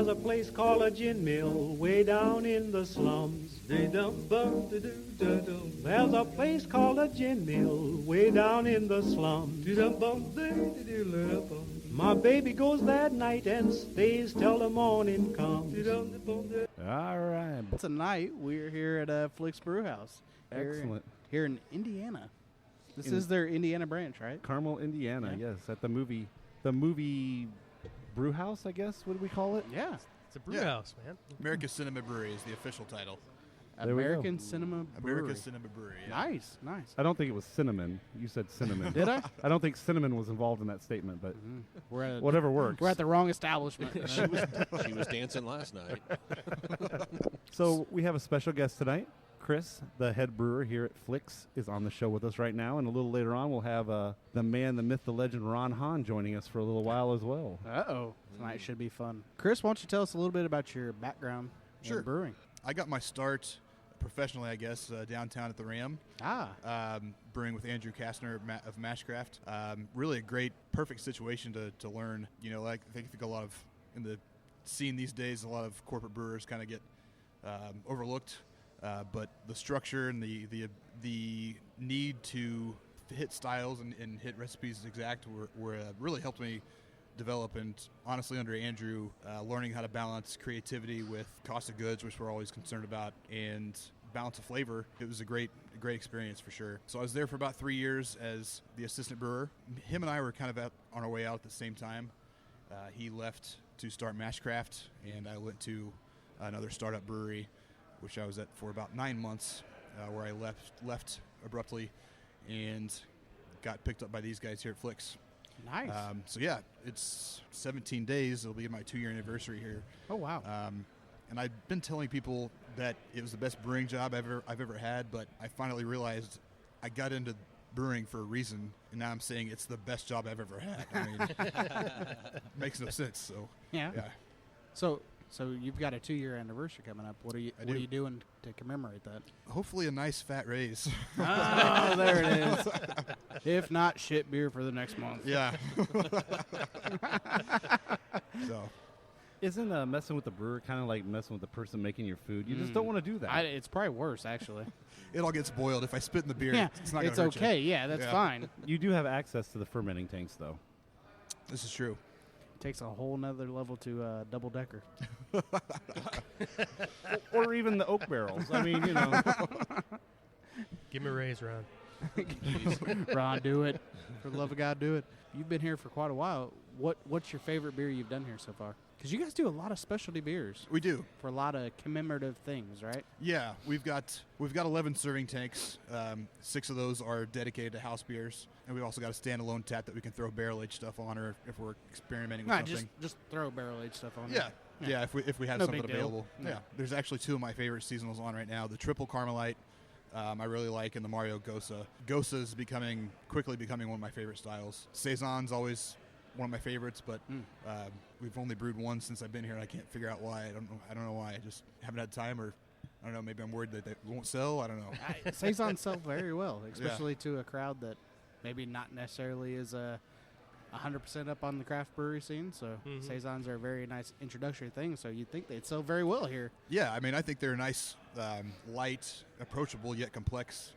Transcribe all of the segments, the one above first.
There's a place called a gin mill way down in the slums. There's a place called a gin mill way down in the slums. My baby goes that night and stays till the morning comes. All right. Tonight we're here at Flix Brewhouse. Excellent. Here in Indiana. This is their Indiana branch, right? Carmel, Indiana, yes. At the movie Brewhouse, I guess. What do we call it? Yeah. It's a brew house, man. America's Cinema Brewery is the official title. American Cinema Brewery. America's Cinema Brewery. Yeah. Nice. I don't think it was cinnamon. You said cinnamon. Did I? I don't think cinnamon was involved in that statement, but We're at whatever works. We're at the wrong establishment. She was dancing last night. So we have a special guest tonight. Chris, the head brewer here at Flix, is on the show with us right now, and a little later on we'll have the man, the myth, the legend, Ron Hahn joining us for a little while as well. Uh-oh. Tonight should be fun. Chris, why don't you tell us a little bit about your background in brewing? I got my start professionally, I guess, downtown at the Ram. Brewing with Andrew Kastner of Mashcraft. Really a great, perfect situation to learn. You know, like I think a lot of, in the scene these days, a lot of corporate brewers kind of get overlooked. But the structure and the need to hit styles and hit recipes exact were really helped me develop. And honestly, under Andrew, learning how to balance creativity with cost of goods, which we're always concerned about, and balance of flavor, it was a great experience for sure. So I was there for about 3 years as the assistant brewer. Him and I were kind of on our way out at the same time. He left to start Mashcraft, and I went to another startup brewery, which I was at for about 9 months, where I left abruptly and got picked up by these guys here at Flix. Nice. So yeah, it's 17 days. It'll be my 2-year anniversary here. Oh, wow. And I've been telling people that it was the best brewing job I've ever had, but I finally realized I got into brewing for a reason, and now I'm saying it's the best job I've ever had. I mean, makes no sense. So yeah. So you've got a 2-year anniversary coming up. What are you doing to commemorate that? Hopefully a nice fat raise. Oh, there it is. If not, shit beer for the next month. Yeah. So, isn't messing with the brewer kind of like messing with the person making your food? You just don't want to do that. It's probably worse, actually. it all gets boiled. If I spit in the beer, Yeah, it's not going to hurt okay. you. Yeah, that's fine. You do have access to the fermenting tanks, though. This is true. Takes a whole nother level to double decker. or even the oak barrels. I mean, you know. Give me a raise, Ron. Ron, do it. For the love of God, do it. You've been here for quite a while. What's your favorite beer you've done here so far? Because you guys do a lot of specialty beers. We do. For a lot of commemorative things, right? Yeah, we've got 11 serving tanks. 6 of those are dedicated to house beers, and we've also got a standalone tap that we can throw barrel aged stuff on, or if we're experimenting with something. Just throw barrel aged stuff on. Yeah. If we have No something big deal. available. No. Yeah, there's actually 2 of my favorite seasonals on right now: the Triple Carmelite, I really like, and the Mario Gosa. Gosa is quickly becoming one of my favorite styles. Saison's always one of my favorites, but we've only brewed one since I've been here, and I can't figure out why. I don't know why. I just haven't had time, or I don't know. Maybe I'm worried that they won't sell. I don't know. Saisons sell very well, especially to a crowd that maybe not necessarily is 100% up on the craft brewery scene. So Saisons are a very nice introductory thing. So you'd think they'd sell very well here. Yeah, I mean, I think they're a nice, light, approachable yet complex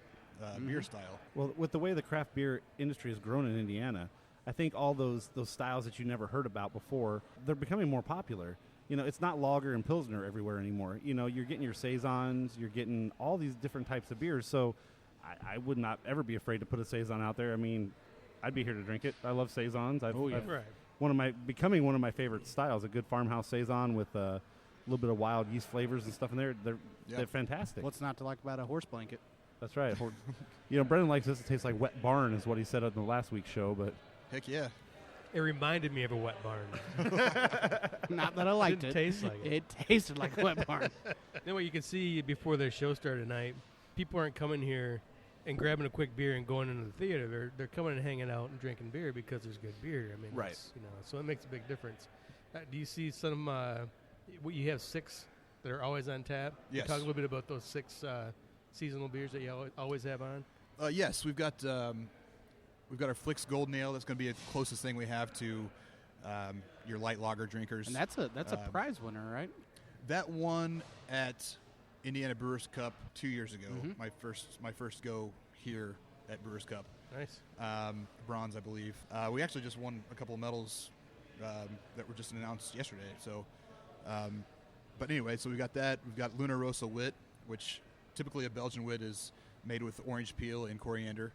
beer style. Well, with the way the craft beer industry has grown in Indiana, I think all those styles that you never heard about before, they're becoming more popular. You know, it's not lager and pilsner everywhere anymore. You know, you're getting your Saisons, you're getting all these different types of beers. So I would not ever be afraid to put a Saison out there. I mean, I'd be here to drink it. I love Saisons. Right. Becoming one of my favorite styles, a good farmhouse Saison with a little bit of wild yeast flavors and stuff in there. They're fantastic. What's not to like about a horse blanket? That's right. You know, Brendan likes this. It tastes like wet barn is what he said on the last week's show, but Heck yeah. It reminded me of a wet barn. Not that I liked it. Didn't taste like it. It tasted like a wet barn. Then what you can see before the show started tonight, people aren't coming here and grabbing a quick beer and going into the theater. They're coming and hanging out and drinking beer because there's good beer. I mean, right. So it makes a big difference. Do you see some? You have 6 that are always on tap. Yes. Talk a little bit about those 6 seasonal beers that you always have on. Yes, we've got our Flix Golden Ale. That's going to be the closest thing we have to your light lager drinkers. And that's a prize winner, right? That won at Indiana Brewers Cup 2 years ago. My first go here at Brewers Cup. Nice. Bronze, I believe. We actually just won a couple of medals that were just announced yesterday. So, but anyway, so we got that. We've got Luna Rosa wit, which typically a Belgian wit is made with orange peel and coriander.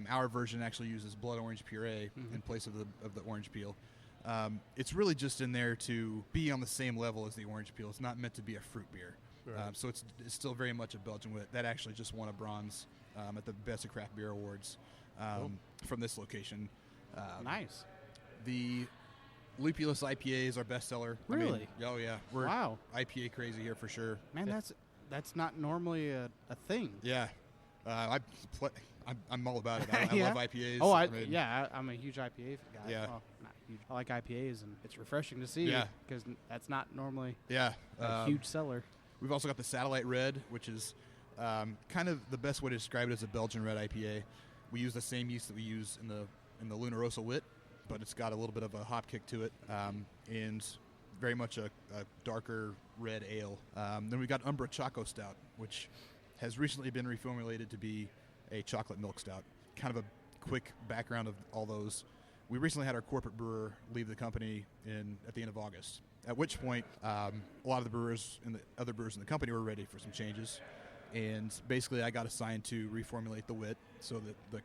Our version actually uses blood orange puree in place of the orange peel. It's really just in there to be on the same level as the orange peel. It's not meant to be a fruit beer. Right. So it's still very much a Belgian wit. That actually just won a bronze at the Best of Craft Beer Awards from this location. Nice. The Lupulous IPA is our bestseller. Really? I mean, oh, yeah. We're IPA crazy here for sure. Man, that's not normally a thing. Yeah. I'm all about it. I love IPAs. Oh, I'm a huge IPA guy. Yeah. Well, not huge. I like IPAs, and it's refreshing to see because that's not normally a huge seller. We've also got the Satellite Red, which is kind of the best way to describe it as a Belgian red IPA. We use the same yeast that we use in the Luna Rosa wit, but it's got a little bit of a hop kick to it, and very much a darker red ale. Then we've got Umbra Choco Stout, which has recently been reformulated to be a chocolate milk stout. Kind of a quick background of all those. We recently had our corporate brewer leave the company at the end of August, at which point a lot of the brewers and the other brewers in the company were ready for some changes. And basically I got assigned to reformulate the wit so that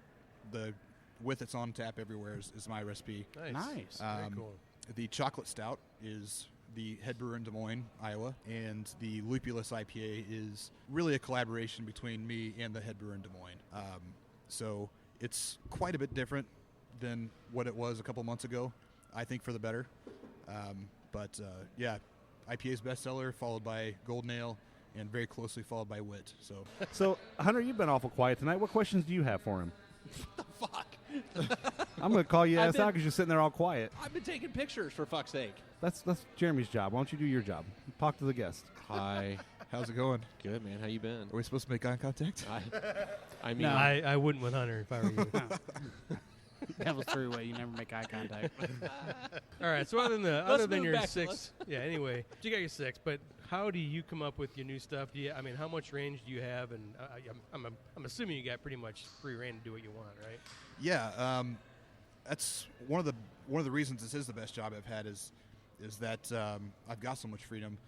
the wit that's on tap everywhere is my recipe. Nice. Very cool. The chocolate stout is the head brewer in Des Moines, Iowa, and the Lupulous IPA is really a collaboration between me and the head brewer in Des Moines. So it's quite a bit different than what it was a couple months ago, I think for the better. IPA's bestseller, followed by Golden Ale, and very closely followed by Wit. So Hunter, you've been awful quiet tonight. What questions do you have for him? The fuck? I'm going to call you ass out because you're sitting there all quiet. I've been taking pictures, for fuck's sake. That's Jeremy's job. Why don't you do your job? Talk to the guest. Hi. How's it going? Good, man. How you been? Are we supposed to make eye contact? I mean, I wouldn't with Hunter if I were you. That was true. You never make eye contact. All right. So other than your six, anyway, you got your six. But how do you come up with your new stuff? How much range do you have? And I'm assuming you got pretty much free reign to do what you want, right? Yeah. That's one of the reasons this is the best job I've had is that I've got so much freedom.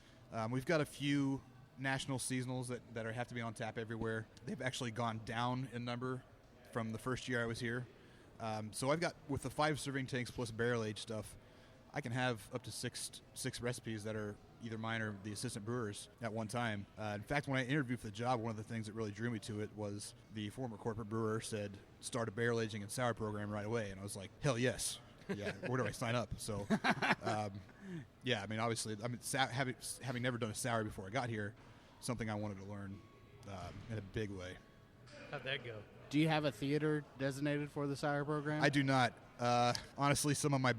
We've got a few national seasonals that have to be on tap everywhere. They've actually gone down in number from the first year I was here. So I've got, with the 5 serving tanks plus barrel aged stuff, I can have up to six recipes that are either mine or the assistant brewers at one time. In fact, when I interviewed for the job, one of the things that really drew me to it was the former corporate brewer said, start a barrel aging and sour program right away. And I was like, hell yes. Yeah, where do I sign up? So, obviously, having never done a sour before I got here, something I wanted to learn in a big way. How'd that go? Do you have a theater designated for the sour program? I do not. Honestly, some of my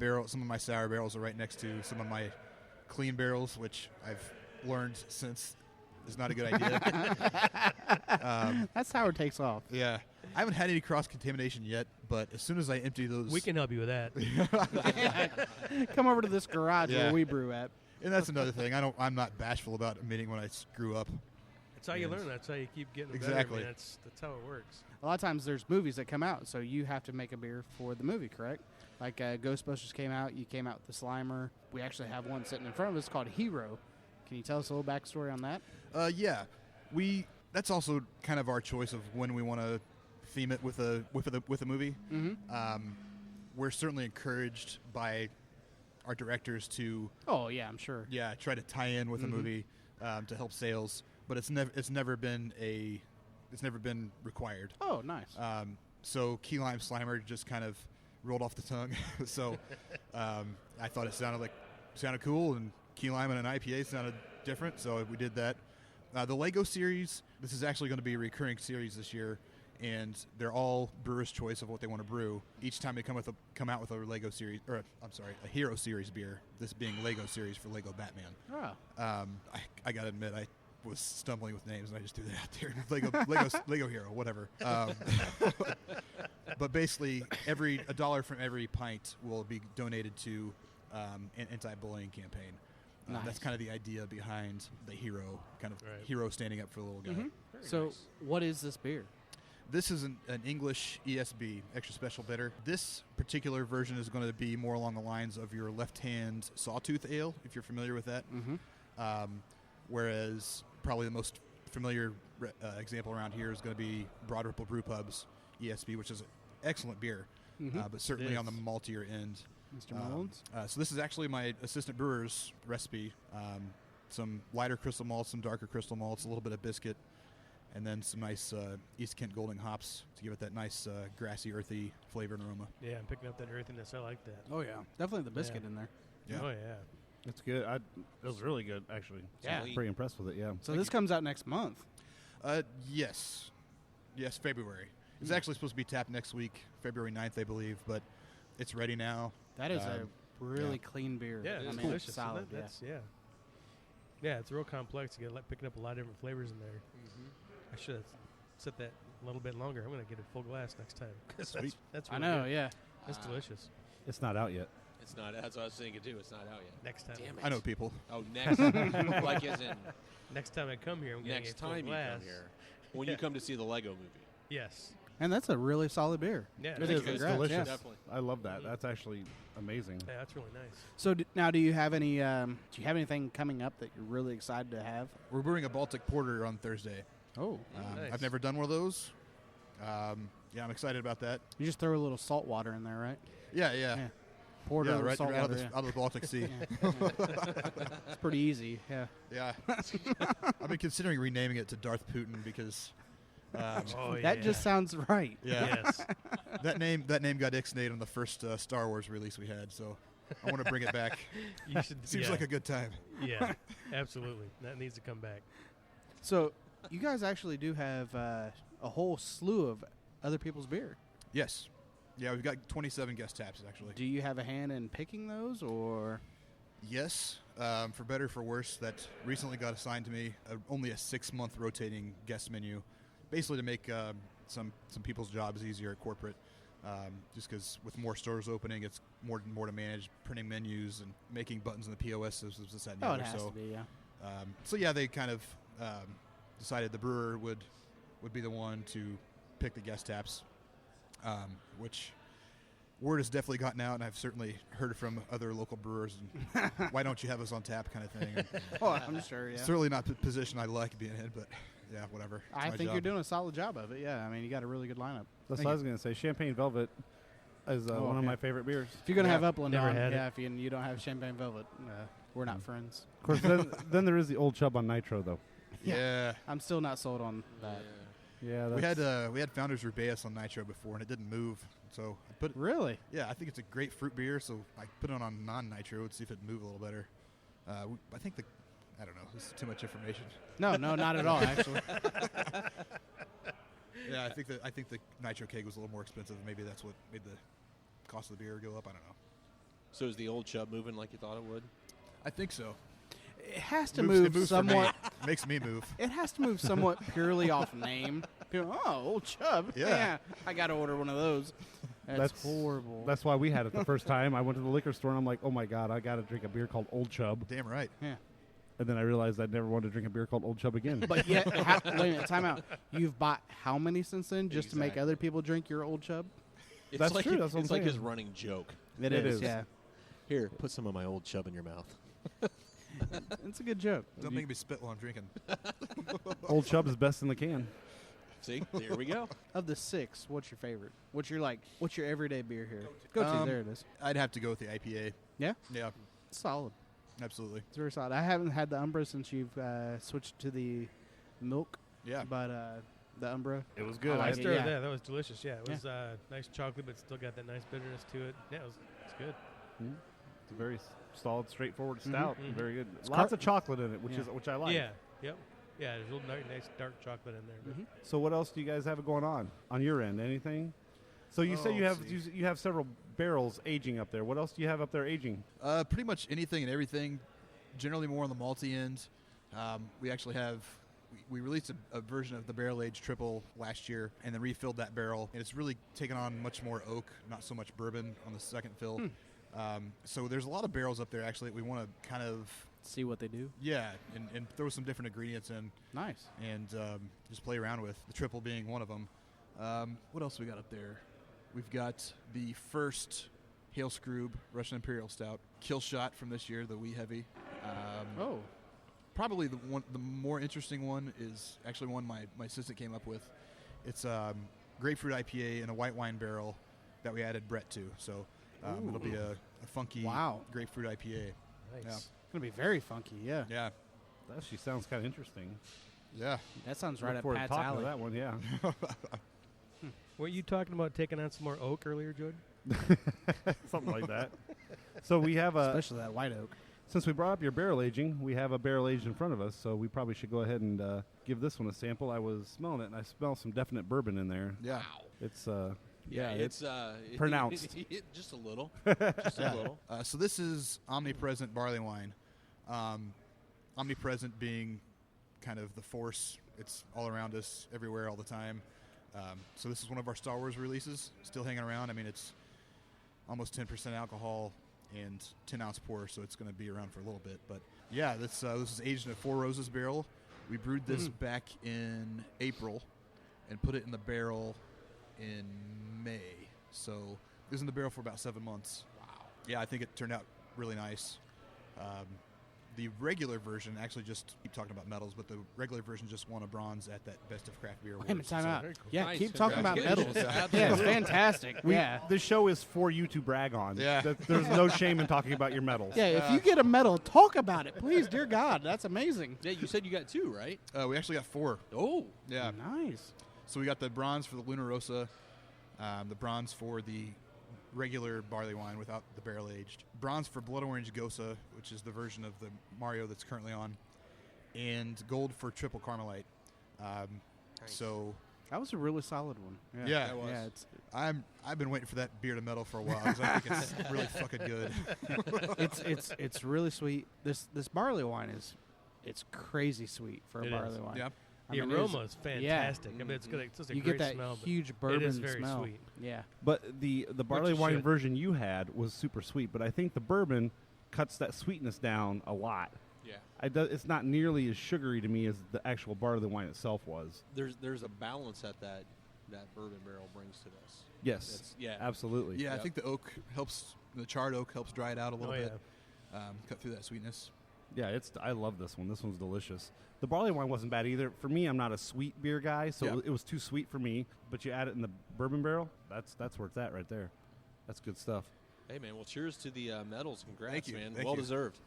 sour barrels are right next to some of my clean barrels, which I've learned since is not a good idea. That's how it takes off. Yeah. I haven't had any cross-contamination yet, but as soon as I empty those... We can help you with that. Come over to this garage where we brew at. And that's another thing. I'm not bashful about admitting when I screw up. That's how you learn. That's how you keep getting better. Exactly. I mean, that's how it works. A lot of times there's movies that come out, so you have to make a beer for the movie, correct? Like Ghostbusters came out, you came out with the Slimer. We actually have one sitting in front of us called Hero. Can you tell us a little backstory on that? Yeah. That's also kind of our choice of when we want to theme it with a movie. Mm-hmm. We're certainly encouraged by our directors to... Oh, yeah, I'm sure. Yeah, try to tie in with a movie to help sales, but it's never been required. Oh, nice. So Key Lime Slimer just kind of rolled off the tongue. So I thought it sounded cool, and Key Lime and an IPA sounded different, so we did that. The Lego series, this is actually going to be a recurring series this year, and they're all brewers' choice of what they want to brew. Each time they come out with a Lego series, a Hero series beer. This being Lego series for Lego Batman. Oh. I got to admit, was stumbling with names, and I just threw that out there. Lego Hero, whatever. But basically, $1 from every pint will be donated to an anti-bullying campaign. Nice. That's kind of the idea behind the hero, hero standing up for the little guy. So, nice. What is this beer? This is an English ESB, extra special bitter. This particular version is going to be more along the lines of your left-hand sawtooth ale, if you're familiar with that. Whereas probably the most familiar example around here is going to be Broad Ripple Brew Pub's ESB, which is an excellent beer, but certainly on the maltier end. Mr. Mullins? So this is actually my assistant brewer's recipe. Some lighter crystal malts, some darker crystal malts, a little bit of biscuit, and then some nice East Kent Golding hops to give it that nice grassy, earthy flavor and aroma. Yeah, I'm picking up that earthiness. I like that. Oh, yeah. Definitely the biscuit in there. Yeah. Oh, yeah. It's good. It was really good, actually. Yeah. I'm pretty impressed with it, yeah. So this comes out next month. Yes, February. It's actually supposed to be tapped next week, February 9th, I believe, but it's ready now. That is a really clean beer. Yeah, I it's mean, delicious. It's solid, Yeah, it's real complex. You get picking up a lot of different flavors in there. I should have set that a little bit longer. I'm going to get a full glass next time. Sweet. That's I really know, good. yeah. It's delicious. It's not out yet. It's not. That's what I was thinking too. It's not out yet. Next time. Damn it. I know people. Oh, next. Like as in Next time I come here, I'm getting next a full time you glass. come here. When you come to see the Lego movie. Yes. And that's a really solid beer. Yeah, It is. It's Congrats, delicious. yeah. Definitely. I love that. That's actually amazing. Yeah, that's really nice. So now, do you have any? Do you have anything coming up that you're really excited to have? We're brewing a Baltic Porter on Thursday. Oh, Nice. I've never done one of those. Yeah, I'm excited about that. you just throw a little salt water in there, right? Yeah. Porter, Yeah, right salt out, water. of the Baltic Sea. It's pretty easy. Yeah. Yeah. I've been considering renaming it to Darth Putin because Oh, yeah. That just sounds right. Yes. that name got ixnayed on the first Star Wars release we had, so I want to bring it back. You should. Seems like a good time. Yeah, absolutely. That needs to come back. So you guys actually do have a whole slew of other people's beer. Yes. Yeah, we've got 27 guest taps, actually. Do you have a hand in picking those, or? Yes. For better or for worse, that recently got assigned to me only a 6-month rotating guest menu, basically to make some people's jobs easier at corporate. Just because with more stores opening, it's more to manage printing menus and making buttons in the POS systems, this, that, and the Oh, other. it has So, to be, yeah. so yeah, they kind of decided the brewer would be the one to pick the guest taps, which word has definitely gotten out, and I've certainly heard from other local brewers. And why don't you have us on tap, kind of thing. And Oh, I'm sure, yeah. certainly not the position I like being in, but yeah, whatever. It's I my think job. you're doing a solid job of it. Yeah, I mean, you got a really good lineup. That's Thank what I you. was going to say. Champagne Velvet is one of my favorite beers. If you're gonna Yeah. have Upland Never on, had it. yeah, if you don't have Champagne Velvet, we're not friends. Of course, then there is the Old Chub on Nitro, though. Yeah. I'm still not sold on that. Yeah, We had Founders Rubeus on Nitro before, and it didn't move. So I put Really? yeah, I think it's a great fruit beer. So I put it on non-nitro to see if it'd move a little better. I think I don't know. This is too much information. No, not at all. Actually, Yeah, I think the nitro keg was a little more expensive. Maybe that's what made the cost of the beer go up. I don't know. So is the old chub moving like you thought it would? I think so. it has to It move moves for me. somewhat. It makes me move. It has to move somewhat purely off name. People, oh, Old Chub. Yeah. I got to order one of those. That's horrible. That's why we had it the first time. I went to the liquor store, and I'm like, oh, my God, I got to drink a beer called Old Chub. Damn right. Yeah. And then I realized I never wanted to drink a beer called Old Chub again. But yet, wait a minute, time out. You've bought how many since then just to make Exactly. other people drink your Old Chub? It's That's like true, that's what it's I'm like his saying. running joke. It is. yeah. Here, put some of my old chub in your mouth. It's a good joke. Don't make me spit while I'm drinking. Old Chub is best in the can. See, there we go. Of the 6, what's your favorite? What's your everyday beer here? Go to. There it is. I'd have to go with the IPA. Yeah? Yeah, It's solid. absolutely. It's very solid. I haven't had the Umbra since you've switched to the milk, Yeah. but the Umbra. It was I good. like I it, stirred yeah. that. That was delicious. Yeah, it was nice chocolate, but still got that nice bitterness to it. Yeah, it's good. It's a very solid, straightforward stout. Mhm. Very good. It's Lots of chocolate in it, which Yeah. which I like. Yeah. Yep. Yeah, there's a little nice dark chocolate in there. But Mhm. So what else do you guys have going on your end? Anything? So you say you let's have see. you have several barrels aging up there. What else do you have up there aging? Pretty much anything and everything. Generally more on the malty end. We actually have. We released a version of the barrel-aged triple last year and then refilled that barrel. And it's really taken on much more oak, not so much bourbon on the second fill. So there's a lot of barrels up there, actually, that we want to kind of... See what they do? Yeah, and throw some different ingredients in. Nice. And just play around with, the triple being one of them. What else we got up there? We've got the first Hail Scroob Russian Imperial Stout. Kill Shot from this year, the Wee Heavy. Probably the more interesting one is actually one my assistant came up with. It's grapefruit IPA in a white wine barrel that we added Brett to. So it'll be a funky grapefruit IPA. Nice. Yeah. It's going to be very funky, yeah. Yeah. That actually sounds kind of interesting. Yeah. That sounds right Look up forward to Pat's talking alley. to that one, yeah. Weren't you talking about taking on some more oak earlier, Jordan? Something like that. So we have Especially that white oak. since we brought up your barrel aging, we have a barrel aged in front of us, so we probably should go ahead and give this one a sample. I was smelling it, and I smell some definite bourbon in there. Yeah. It's it's pronounced. Just a little. Just a little. So this is omnipresent barley wine. Omnipresent being kind of the force. It's all around us, everywhere, all the time. So this is one of our Star Wars releases, still hanging around. I mean, it's almost 10% alcohol and 10-ounce pour, so it's going to be around for a little bit. But yeah, this is aged in a Four Roses barrel. We brewed this back in April and put it in the barrel in May. So it was in the barrel for about 7 months. Wow. Yeah, I think it turned out really nice. The regular version, actually just keep talking about medals, but the regular version just won a bronze at that Best of Craft Beer Awards. Wait a minute, time out. Very cool. Yeah, Nice. keep talking about medals. Congratulations. Yeah, it's fantastic. Yeah. This show is for you to brag on. Yeah. There's no shame in talking about your medals. Yeah, if you get a medal, talk about it, please. Dear God, that's amazing. Yeah, you said you got 2, right? We actually got 4. Oh. Yeah. Nice. So we got the bronze for the Luna Rosa, the bronze for the regular barley wine without the barrel aged, bronze for Blood Orange Gosa, which is the version of the Mario that's currently on, and gold for Triple Carmelite. So That was a really solid one. Yeah. That was. Yeah, I've been waiting for that beer to medal for a while because I think it's really fucking good. it's really sweet. This barley wine it's crazy sweet for a It barley is. wine. Yeah. I The mean, aroma is fantastic. I mean, it's good. It's just a you great get that smell. but huge bourbon it is very smell. sweet. Yeah. But the barley you wine should. version you had was super sweet, but I think the bourbon cuts that sweetness down a lot. Yeah. It's not nearly as sugary to me as the actual barley wine itself was. There's a balance that bourbon barrel brings to this. Yes. Yeah. Absolutely. Yeah, I Yep. think the oak helps, the charred oak helps dry it out a little Oh, bit, cut through that sweetness. Yeah, I love this one. This one's delicious. The barley wine wasn't bad either. For me, I'm not a sweet beer guy, so Yeah. it was too sweet for me. But you add it in the bourbon barrel, that's where it's at right there. That's good stuff. Hey, man. Well, cheers to the medals. Congrats, Thank you. man. Thank well you. deserved.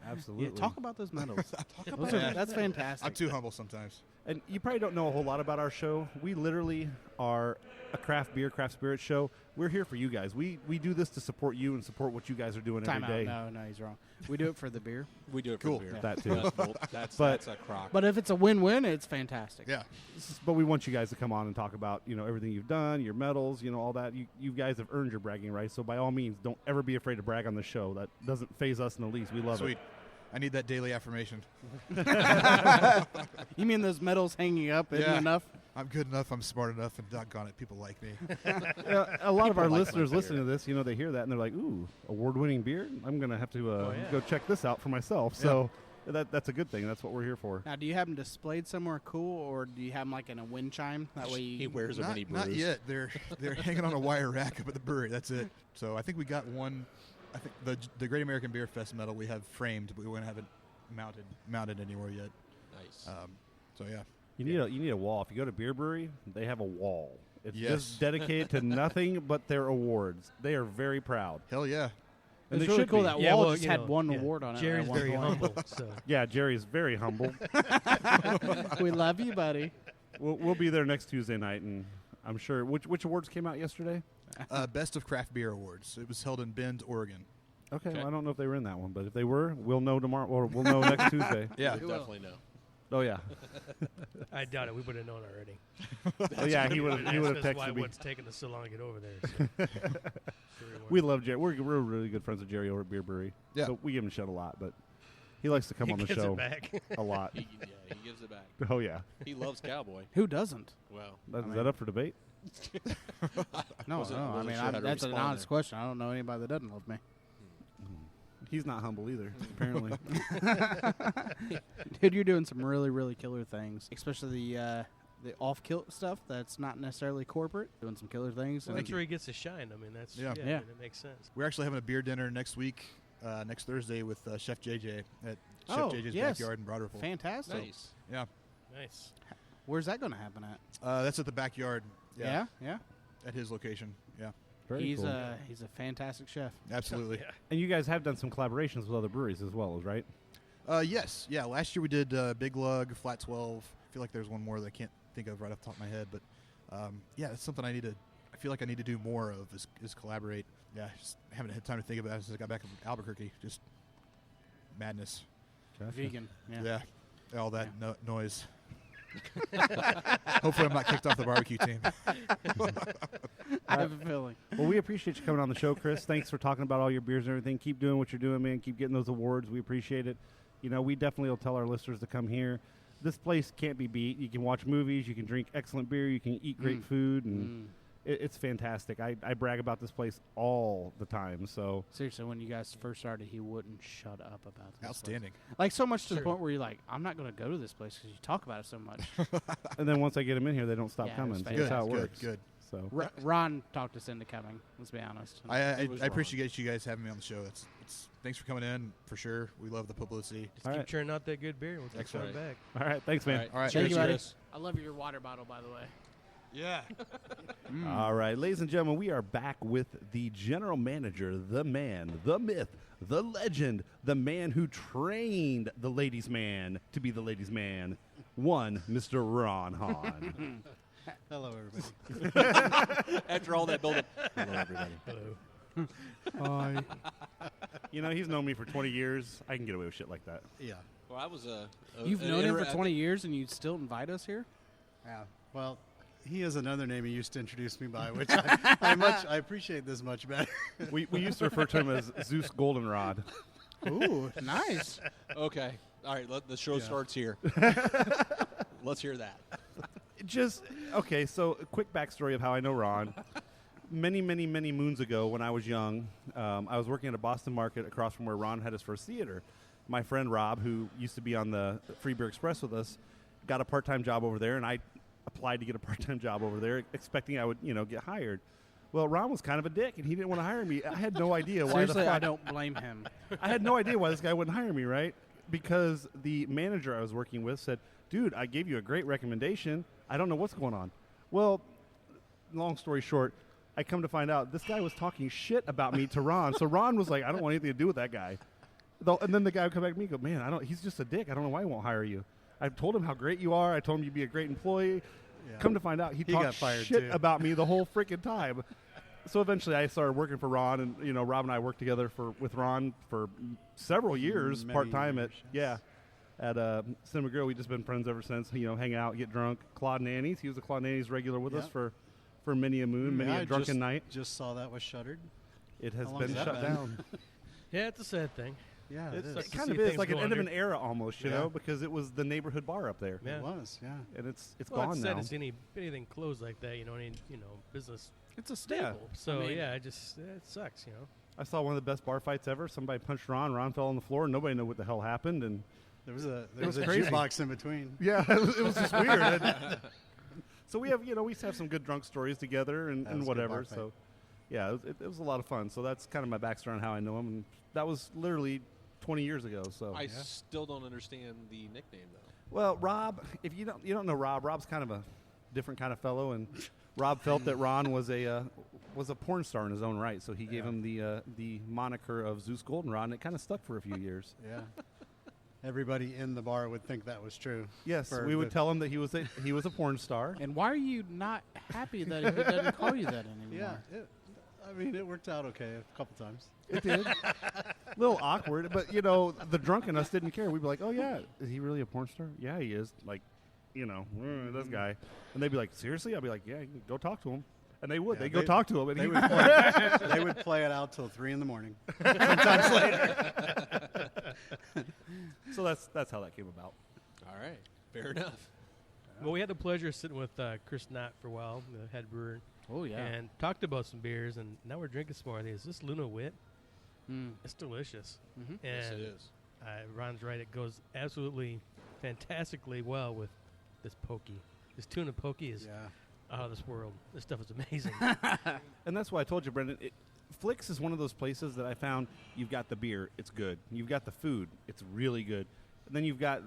Absolutely. Yeah, talk about those medals. Yeah. That's fantastic. I'm too humble sometimes. And you probably don't know a whole lot about our show. We literally are a craft beer, craft spirit show. We're here for you guys. We do this to support you and support what you guys are doing Time every out. day. No, he's wrong. We do it for the beer. We do it Cool. for the beer. That too. That's But- a crock. But if it's a win-win, it's fantastic. Yeah. But we want you guys to come on and talk about, everything you've done, your medals, all that. You guys have earned your bragging rights. So by all means, don't ever be afraid to brag on the show. That doesn't faze us in the least. We love Sweet. it. I need that daily affirmation. You mean those medals hanging up isn't Yeah. enough? I'm good enough. I'm smart enough, and doggone it, people like me. A lot of our like my listeners beer. listen to this, they hear that and they're like, "Ooh, award-winning beer! I'm gonna have to yeah. go check this out for myself." So that's a good thing. That's what we're here for. Now, do you have them displayed somewhere cool, or do you have them like in a wind chime? That way He you... wears them when he brews. Not yet. They're hanging on a wire rack up at the brewery. That's it. So I think we got one. I think the Great American Beer Fest medal we have framed, but we won't have it mounted anywhere yet. Nice. So yeah. You need a wall. If you go to Beer Brewery, they have a wall. It's Yes. just dedicated to nothing but their awards. They are very proud. Hell yeah. And It's they really should cool be. that Yeah, wall well, just you had know, one yeah. award on it. Jerry's at one very point. humble. So Yeah, Jerry's very humble. We love you, buddy. We'll be there next Tuesday night, and I'm sure. Which awards came out yesterday? Best of Craft Beer Awards. It was held in Bend, Oregon. Okay, Okay. well, I don't know if they were in that one, but if they were, we'll know tomorrow, or we'll know next Tuesday. Yeah. We'll definitely know. Oh yeah, I doubt it. We would have known already. oh, yeah. He would have That's why texted me. what's taking us so long to get over there. So. Sure We love Jerry. We're really good friends with Jerry over at Beer Brewery. Yeah. So we give him shit a lot, but He likes to come on the gives show it back. a lot. He gives it back. Oh, yeah. He loves Cowboy. Who doesn't? Well, Is that up for debate? No, Wasn't I mean, sure how to that's an respond honest question. I don't know anybody that doesn't love me. He's not humble either, apparently. Dude, you're doing some really, really killer things, especially the off-kilt stuff that's not necessarily corporate. Doing some killer things. Well, and that's where he gets to shine. I mean, that's Yeah. I mean, it makes sense. We're actually having a beer dinner next week, next Thursday with Chef JJ at Chef Oh, JJ's yes. backyard in Broad Ripple. Fantastic. nice. Yeah, Nice. Where's that going to happen at? that's at the backyard. Yeah. At his location. Yeah, Very He's cool. he's a fantastic chef. absolutely. Yeah. And you guys have done some collaborations with other breweries as well, right? Yes, yeah. Last year we did Big Lug, Flat 12. I feel like there's one more that I can't think of right off the top of my head, but yeah, it's something I feel like I need to do more of is collaborate. Yeah, just haven't had time to think about it since I got back from Albuquerque. Just madness. Vegan. Yeah, all that noise. Hopefully, I'm not kicked off the barbecue team. I have a feeling. Well, we appreciate you coming on the show, Chris. Thanks for talking about all your beers and everything. Keep doing what you're doing, man. Keep getting those awards. We appreciate it. You know, we definitely will tell our listeners to come here. This place can't be beat. You can watch movies. You can drink excellent beer. You can eat great food. And it's fantastic. I brag about this place all the time. So Seriously, when you guys first started, he wouldn't shut up about this Outstanding. place. Like, so much to the True. point where you're like, I'm not going to go to this place because you talk about it so much. and then once I get them in here, they don't stop Yeah, it coming. was So that's Good, how it good, works. good. So Ron talked us into coming, let's be honest. I It was wrong. appreciate you guys having me on the show. It's thanks for coming in for sure. We love the publicity. Just All keep right. churning out that good beer. We'll keep coming Excellent. back. all right, thanks, man. All right, Thank you, cheers. buddy. I love your water bottle, by the way. Yeah. All right, ladies and gentlemen, we are back with the general manager, the man, the myth, the legend, the man who trained the ladies' man to be the ladies' man, one Mr. Ron Hahn. Hello, everybody. After all that build-up. Hello, everybody. Hello. Hi. You know, he's known me for 20 years. I can get away with shit like that. Yeah. Well, I was You've known him for 20 years and you still invite us here? Yeah. Well, he has another name he used to introduce me by, which I appreciate this much better. We used to refer to him as Zeus Goldenrod. Ooh, nice. Okay. All right. The show starts here. Let's hear that. Okay, so a quick backstory of how I know Ron. Many moons ago when I was young, I was working at a Boston market across from where Ron had his first theater. My friend Rob, who used to be on the Free Beer Express with us, got a part-time job over there, and I applied to get a part-time job over there, expecting I would, get hired. Well, Ron was kind of a dick, and he didn't want to hire me. I had no idea why. Seriously, I don't blame him. I had no idea why this guy wouldn't hire me, right? Because the manager I was working with said, dude, I gave you a great recommendation. I don't know what's going on. Well, long story short, I come to find out this guy was talking shit about me to Ron. So Ron was like, I don't want anything to do with that guy. And then the guy would come back to me and go, man, he's just a dick. I don't know why he won't hire you. I told him how great you are. I told him you'd be a great employee. Yeah. Come to find out, he got talked fired shit too. about me the whole freaking time. So eventually I started working for Ron, and, Rob and I worked together with Ron for several years, Many part-time years, at Cinema Brewery. We've just been friends ever since, hang out, get drunk. Claude Nanny's, he was a Claude Nanny's regular with us for many a moon, many Yeah, a drunken night. Just saw that was shuttered. It has How long been has that shut been? down. Yeah, it's a sad thing. Yeah, It sucks to kind see of is things like an go end of under. an era almost, you Yeah. know, because it was the neighborhood bar up there. Yeah. It was, yeah. And it's Well, gone it's now. sad to see anything closed like that. Any business It's a staple. staple. So I mean, it sucks. I saw one of the best bar fights ever. Somebody punched Ron. Ron fell on the floor. Nobody knew what the hell happened. And There was a was crazy. jukebox in between. yeah, it was just weird. And so we used to have some good drunk stories together and That was a good whatever. bar fight. So yeah, it was a lot of fun. So that's kind of my backstory on how I know him. And that was literally 20 years ago. So I still don't understand the nickname though. well, Rob, if you don't know Rob's kind of a different kind of fellow, and Rob felt that Ron was a porn star in his own right, so he gave him the moniker of Zeus Goldenrod, and it kind of stuck for a few years. Yeah. Everybody in the bar would think that was true. Yes, For we would the- tell him that he was a porn star. And why are you not happy that he doesn't call you that anymore? Yeah. It worked out okay a couple times. It did. A little awkward, but the drunk in us didn't care. We'd be like, "Oh yeah, is he really a porn star? Yeah, he is." Like, this guy, and they'd be like, "Seriously?" I'd be like, "Yeah, go talk to him." And they would. Yeah, They'd go they- talk to him, and They he would play, they would play it out till 3 in the morning. Sometimes later. So that's how that came about. All right. Fair enough. Well, we had the pleasure of sitting with Chris Knott for a while, the head brewer. Oh, yeah. And talked about some beers, and now we're drinking some more of these. This Luna Wit, it's delicious. Mm-hmm. And Yes, it is. Ron's right. It goes absolutely fantastically well with this pokey. This tuna pokey is out of this world. This stuff is amazing. And that's why I told you, Brendan, Flix is one of those places that I found you've got the beer, it's good. You've got the food, it's really good. And then you've got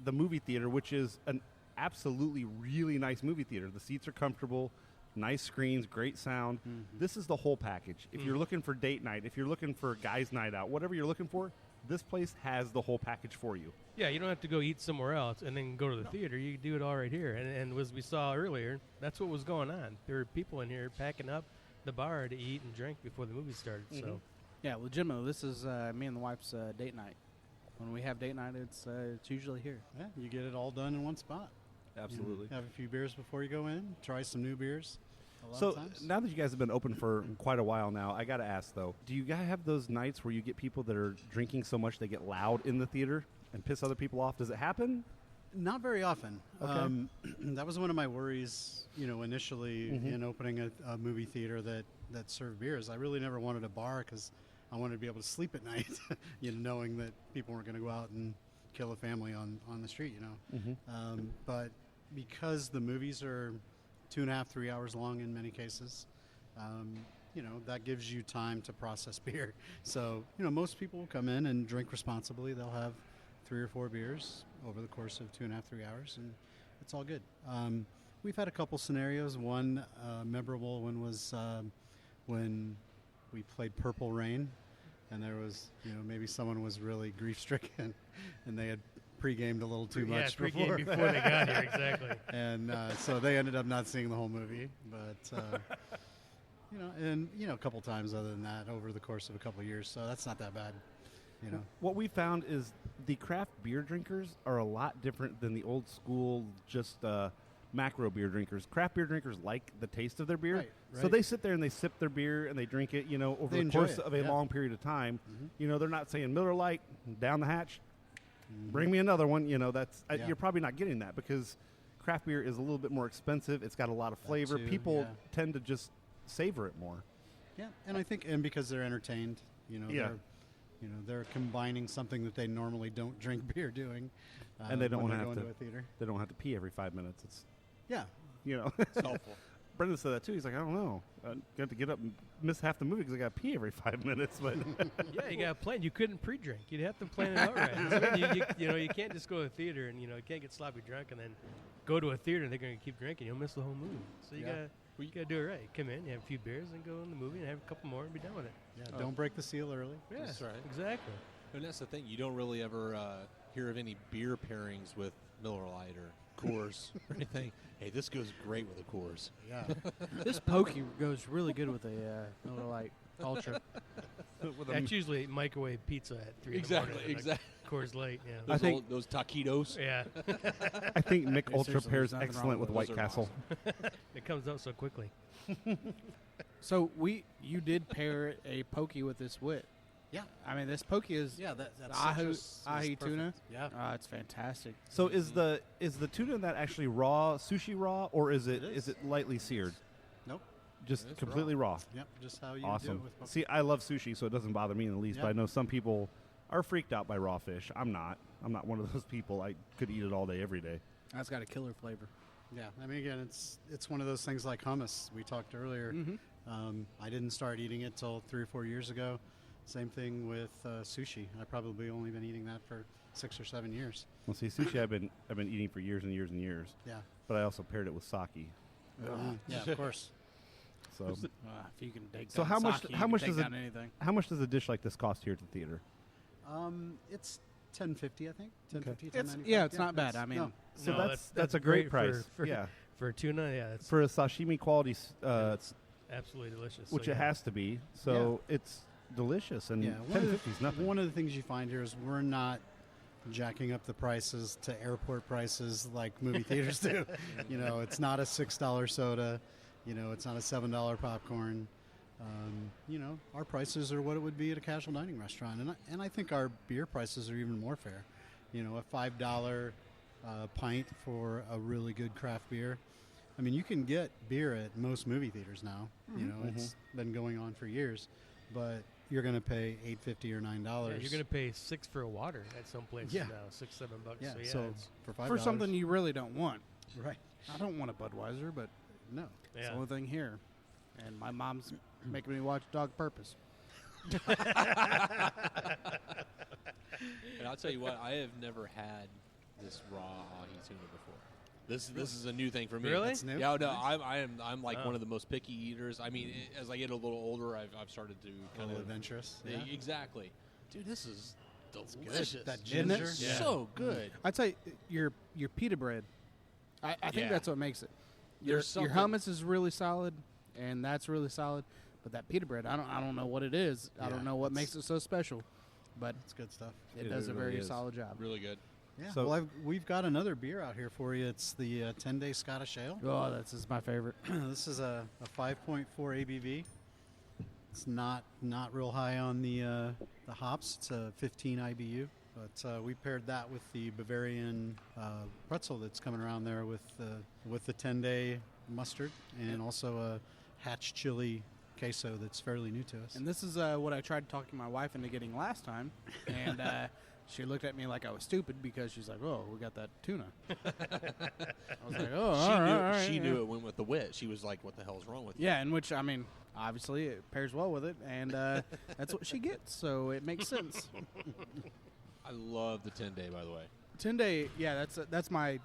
the movie theater, which is an absolutely really nice movie theater. The seats are comfortable, nice screens, great sound. Mm-hmm. This is the whole package. If you're looking for date night, if you're looking for guys' night out, whatever you're looking for, this place has the whole package for you. Yeah, you don't have to go eat somewhere else and then go to the theater. You can do it all right here. And as we saw earlier, that's what was going on. There were people in here packing up the bar to eat and drink before the movie started. Mm-hmm. So, yeah, legitimately, this is me and the wife's date night. When we have date night, it's usually here. Yeah, you get it all done in one spot. Absolutely. You have a few beers before you go in. Try some new beers. So now that you guys have been open for quite a while now, I got to ask, though, do you guys have those nights where you get people that are drinking so much they get loud in the theater and piss other people off? Does it happen? Not very often. Okay. That was one of my worries, initially in opening a movie theater that served beers. I really never wanted a bar because I wanted to be able to sleep at night, knowing that people weren't going to go out and kill a family on the street, But because the movies are 2.5, 3 hours long in many cases, that gives you time to process beer. So, most people will come in and drink responsibly. They'll have 3 or 4 beers over the course of 2.5, 3 hours, and it's all good. We've had a couple scenarios. One memorable one was when we played Purple Rain, and there was, maybe someone was really grief-stricken, and they had pre-gamed a little too much before they got here, exactly. And so they ended up not seeing the whole movie. But, a couple times other than that over the course of a couple of years. So that's not that bad, What we found is the craft beer drinkers are a lot different than the old school, just macro beer drinkers. Craft beer drinkers like the taste of their beer. Right. So they sit there and they sip their beer and they drink it, over the course of a long period of time. Mm-hmm. They're not saying Miller Lite, down the hatch. Bring me another one. You're probably not getting that because craft beer is a little bit more expensive. It's got a lot of flavor. People tend to just savor it more. Yeah, and I think because they're entertained, they're combining something that they normally don't drink beer doing, and they don't want to go into a theater. They don't have to pee every 5 minutes. It's it's helpful. Brendan said that too. He's like, I don't know. I have to get up and miss half the movie because I got to pee every 5 minutes. But yeah, you got to plan. You couldn't pre-drink. You'd have to plan it out right. You can't just go to the theater and you can't get sloppy drunk and then go to a theater and they're going to keep drinking. You'll miss the whole movie. So you gotta do it right. Come in, you have a few beers, and go in the movie and have a couple more and be done with it. Yeah, don't break the seal early. Yeah, that's right. Exactly. And that's the thing. You don't really ever hear of any beer pairings with Miller Lite or Coors or anything. Hey, this goes great with a Coors. Yeah. This pokey goes really good with a Miller Lite Ultra. That's usually microwave pizza at 3 in the morning. Exactly. Coors Light, yeah. I think those taquitos. Yeah. I think Mick Ultra pairs excellent with White Castle. It comes out so quickly. So you did pair a pokey with this wit. Yeah. I mean, this pokey is that's ahi tuna. Yeah. It's fantastic. So is the tuna in that actually raw, sushi raw, or is it lightly seared? Nope. Just completely raw. Yep, just how you awesome. do it with pokey. See, I love sushi, so it doesn't bother me in the least, but I know some people are freaked out by raw fish. I'm not one of those people. I could eat it all day, every day. That's got a killer flavor. Yeah, I mean, again, it's one of those things like hummus we talked earlier. Mm-hmm. I didn't start eating it till 3 or 4 years ago. Same thing with sushi. I've probably only been eating that for 6 or 7 years. Well, see, sushi I've been eating for years and years and years. Yeah. But I also paired it with sake. Yeah, of course. So, if you can take so down how much does anything? How much does a dish like this cost here at the theater? It's $10.50, I think. It's not bad. I mean, no. So that's a great price. For tuna, that's for a sashimi quality. It's absolutely delicious. Which it has to be. So it's delicious, and $10.50 is nothing. One of the things you find here is we're not jacking up the prices to airport prices like movie theaters do. It's not a $6 soda. It's not a $7 popcorn. our prices are what it would be at a casual dining restaurant, and I think our beer prices are even more fair. A $5 pint for a really good craft beer. I mean, you can get beer at most movie theaters now. It's been going on for years, but you're going to pay $8.50 or $9. Yeah, you're going to pay $6 for a water at some places now, $6-7 bucks. Yeah, so so it's for $5 for something you really don't want. right? I don't want a Budweiser, but No, it's the only thing here. And my mom's making me watch Dog Purpose. And I'll tell you what, I have never had this raw ahi tuna before. This is a new thing for me. Really? That's new. Yeah, no, I'm like one of the most picky eaters. I mean, as I get a little older, I've started to kind of adventurous. Yeah, Yeah. exactly, dude. This is delicious. That Isn't it? ginger. So good. I'd say your pita bread. I think Yeah. that's what makes it. Your There's hummus is really solid, and that's really solid. But that pita bread, I don't know what it is. I don't Yeah, know what it's- makes it so special, but It's good stuff. it It does a really very is. solid job. Really good. Yeah. So- well, we've got another beer out here for you. It's the 10-day Scottish Ale. Oh, this is my favorite. This is a 5.4 ABV. It's not real high on the hops. It's a 15 IBU. But we paired that with the Bavarian pretzel that's coming around there with the 10-day mustard and also a hatch chili queso that's fairly new to us. And this is what I tried talking my wife into getting last time, and she looked at me like I was stupid because she's like, "Oh, we got that tuna." I was like, "Oh, all right." She yeah. knew it went with the wit. She was like, "What the hell is wrong with you?" Yeah, in which I mean, obviously it pairs well with it, and that's what she gets, so it makes sense. I love the 10-day, by the way. 10-day, yeah, that's my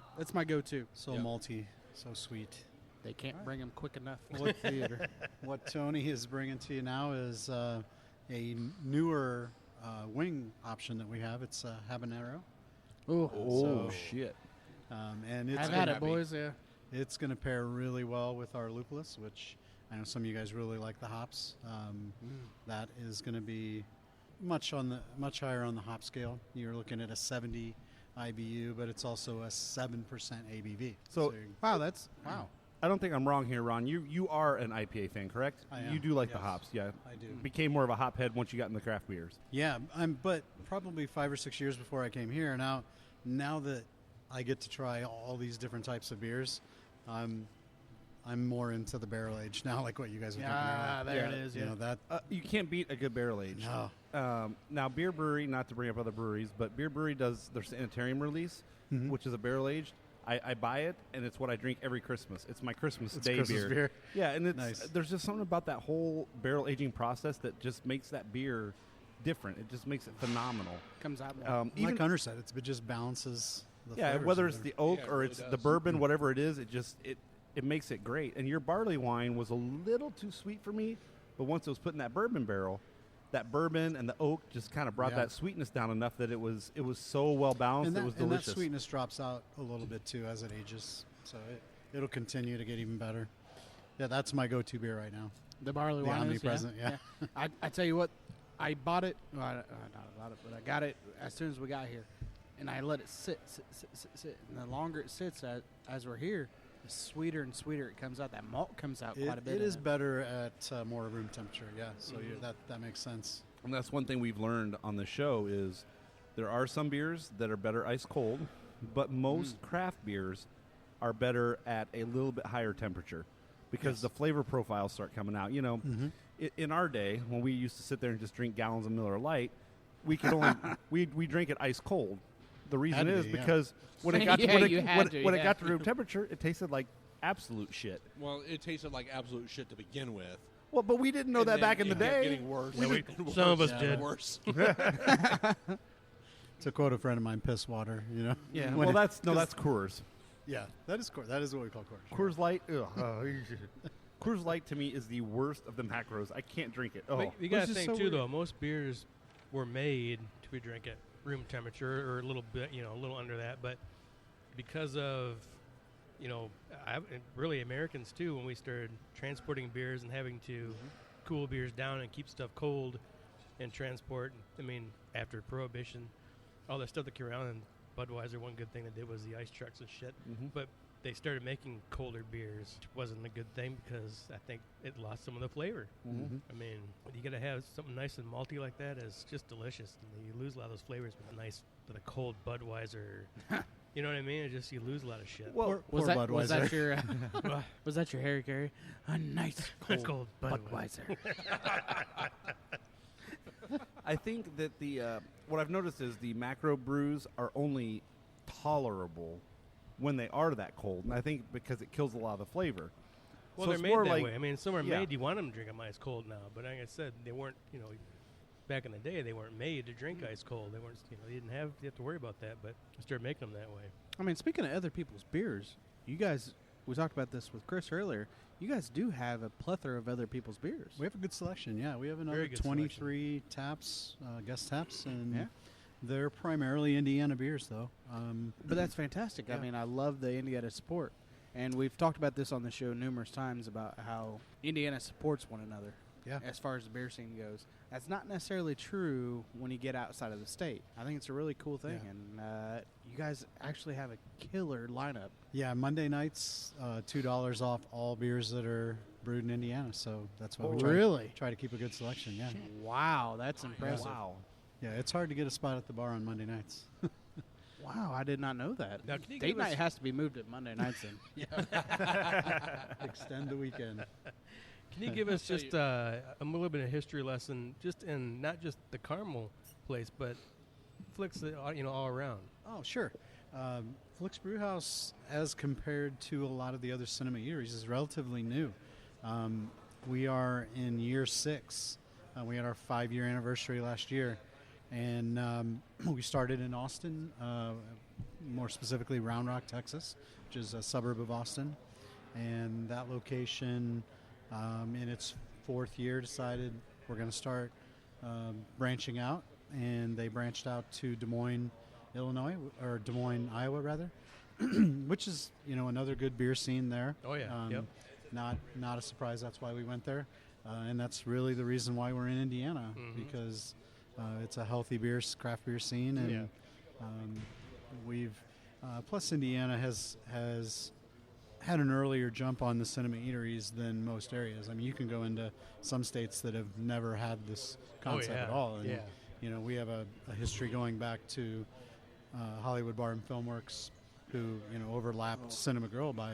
go-to. So Yep. malty, so sweet. They can't bring them quick enough for What- the theater. What Tony is bringing to you now is a newer wing option that we have. It's habanero. Ooh, So- shit. And it's I've had gonna it, boys. Yeah. It's going to pair really well with our lupulus, which I know some of you guys really like the hops. That is going to be much higher on the hop scale. You're looking at a 70 IBU, but it's also a 7% ABV. So- you're- Wow. I don't think I'm wrong here, Ron. You are an IPA fan, correct? I am, You do like the yes. hops, yeah. I do. Became more of a hop head once you got in the craft beers. Yeah, but probably 5 or 6 years before I came here. Now that I get to try all these different types of beers, I'm more into the barrel age now, like what you guys are Yeah, drinking. there earlier. it is. You Yeah. know that. You can't beat a good barrel age. No. Now, Beer Brewery, not to bring up other breweries, but Beer Brewery does their Sanitarium release, Mhm. which is a barrel aged. I buy it, and it's what I drink every Christmas. It's my Christmas It's day Christmas beer. Yeah, and it's Nice. there's just something about that whole barrel aging process that just makes that beer different. It just makes it phenomenal. Comes out more. Even Like Hunter said, it just balances the yeah, flavors whether of it's it. the oak Yeah, it or really it's the does. bourbon, whatever it is, it makes it great. And your barley wine was a little too sweet for me, but once it was put in that bourbon barrel, that bourbon and the oak just kind of brought Yeah. that sweetness down enough that it was so well balanced. and It was that delicious. sweetness drops out a little bit too as it ages, so it'll continue to get even better. Yeah, that's my go-to beer right now. The barley The wine is, omnipresent, yeah. I tell you what, I bought it. Well, not bought it, but I got it as soon as we got here, and I let it sit. And the longer it sits as we're here, the sweeter and sweeter it comes out. That malt comes out quite a bit. It in is better at more room temperature. Yeah, so that makes sense. And that's one thing we've learned on the show is there are some beers that are better ice cold, but most craft beers are better at a little bit higher temperature because the flavor profiles start coming out. You know, in our day when we used to sit there and just drink gallons of Miller Lite, we could only we drink it ice cold. The reason Had to is be, yeah. because when it got Yeah, to, you had to, when it yeah. got to room temperature, it tasted like absolute shit. Well, it tasted like absolute shit to begin with. Well, but we didn't know And that then back in the it kept day. getting worse. Yeah, and some of us worse did. and Worse. To quote a friend of mine, piss water. You know. Yeah. When Well, it- that's Coors. yeah. That is Coors. That is what we call Coors. Coors Light. Coors Light to me is the worst of the macros. I can't drink it. Oh, But you got Which to is think so too, weird. though. Most beers were made to be drank at room temperature or a little bit, a little under that. But because of, really Americans too, when we started transporting beers and having to cool beers down and keep stuff cold and transport. I mean, after Prohibition, all that stuff that came around, and Budweiser, one good thing they did was the ice trucks and shit. But they started making colder beers, which wasn't a good thing because I think it lost some of the flavor. Mm-hmm. I mean, you got to have something nice and malty like that. It's just delicious. And you lose a lot of those flavors with a cold Budweiser. You know what I mean? You lose a lot of shit. Well, was that your was that your Harry Carey? A nice cold Budweiser. I think that what I've noticed is the macro brews are only tolerable when they are that cold, and I think because it kills a lot of the flavor. Well, so they're made that way. I mean, some are made. You want them to drink them ice cold now, but like I said, they weren't. Back in the day, they weren't made to drink ice cold. They weren't. You didn't have to worry about that. But I started making them that way. I mean, speaking of other people's beers, you guys. We talked about this with Chris earlier. You guys do have a plethora of other people's beers. We have a good selection. Yeah, we have another 23 taps, guest taps, and they're primarily Indiana beers, though. But that's fantastic. Yeah. I mean, I love the Indiana support, and we've talked about this on the show numerous times about how Indiana supports one another. Yeah. As far as the beer scene goes, that's not necessarily true when you get outside of the state. I think it's a really cool thing, and you guys actually have a killer lineup. Yeah, Monday nights, $2 off all beers that are brewed in Indiana. So that's what we try to keep a good selection. Yeah. Wow, that's impressive. Wow. Yeah, it's hard to get a spot at the bar on Monday nights. Wow, I did not know that. Now, Date night has to be moved at Monday nights then. Extend the weekend. Can you give us just a little bit of history lesson, just in not just the Carmel place, but Flix, all around? Oh, sure. Flix Brewhouse, as compared to a lot of the other cinema eateries, is relatively new. We are in year 6. We had our 5-year anniversary last year, and we started in Austin, more specifically Round Rock, Texas, which is a suburb of Austin, and that location. In its 4th year, decided we're going to start branching out, and they branched out to Des Moines, Illinois, or Des Moines, Iowa, rather, which is another good beer scene there. Oh yeah, yep. Not a surprise. That's why we went there, and that's really the reason why we're in Indiana, because it's a healthy craft beer scene, and we've plus Indiana has had an earlier jump on the cinema eateries than most areas. I mean, you can go into some states that have never had this concept at all. And, we have a history going back to Hollywood Bar and Film Works, who, overlapped Cinema Grill by,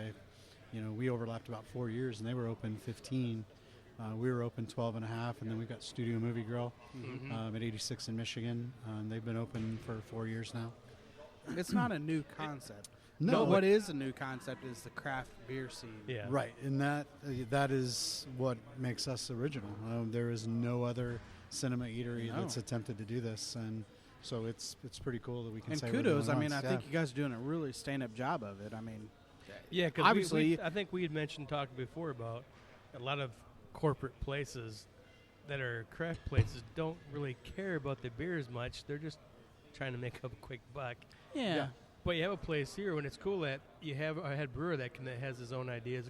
we overlapped about 4 years, and they were open 15. We were open 12 and a half, and then we've got Studio Movie Grill at 86 in Michigan. They've been open for 4 years now. It's not a new concept. No, what is a new concept is the craft beer scene. Yeah. Right, and that is what makes us original. There is no other cinema eatery that's attempted to do this, and so it's pretty cool that we can. And say kudos. I mean, I think you guys are doing a really stand-up job of it. I mean, yeah, because obviously, I think we had talked before about a lot of corporate places that are craft places don't really care about the beer as much. They're just trying to make up a quick buck. Yeah. But you have a place here when it's cool that you have a head brewer that has his own ideas.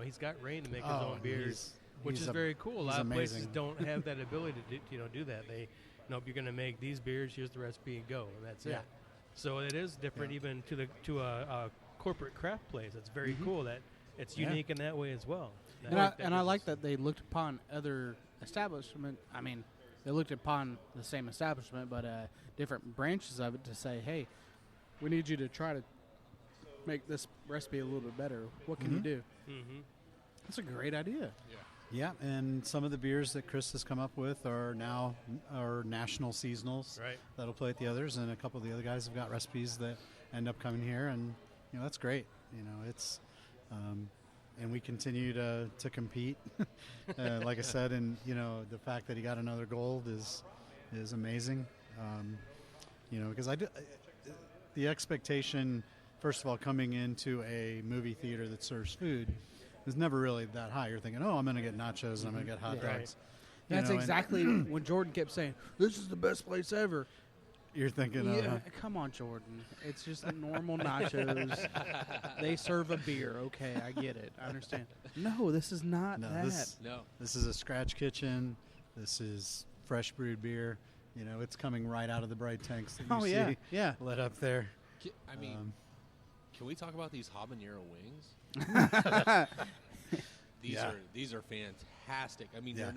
He's got rain to make his own beers, which is very cool. A lot of places don't have that ability to do that. They, if you're going to make these beers, here's the recipe and go, and that's it. So it is different even to a corporate craft place. It's very cool that it's unique in that way as well. I like that they looked upon other establishment. I mean, they looked upon the same establishment, but different branches of it to say, hey, we need you to try to make this recipe a little bit better. What can you do? That's a great idea. Yeah, and some of the beers that Chris has come up with are now national seasonals. Right. That'll play at the others, and a couple of the other guys have got recipes that end up coming here, and that's great. It's and we continue to compete. Like I said, and the fact that he got another gold is amazing. Because the expectation, first of all, coming into a movie theater that serves food is never really that high. You're thinking, I'm going to get nachos and I'm going to get hot dogs. That's exactly when Jordan kept saying, this is the best place ever. You're thinking, come on, Jordan. It's just normal nachos. They serve a beer. Okay, I get it. I understand. No, this is not that. This is a scratch kitchen. This is fresh brewed beer. It's coming right out of the bright tanks that you see lit up there. I mean, Can we talk about these habanero wings? These are fantastic. I mean, they're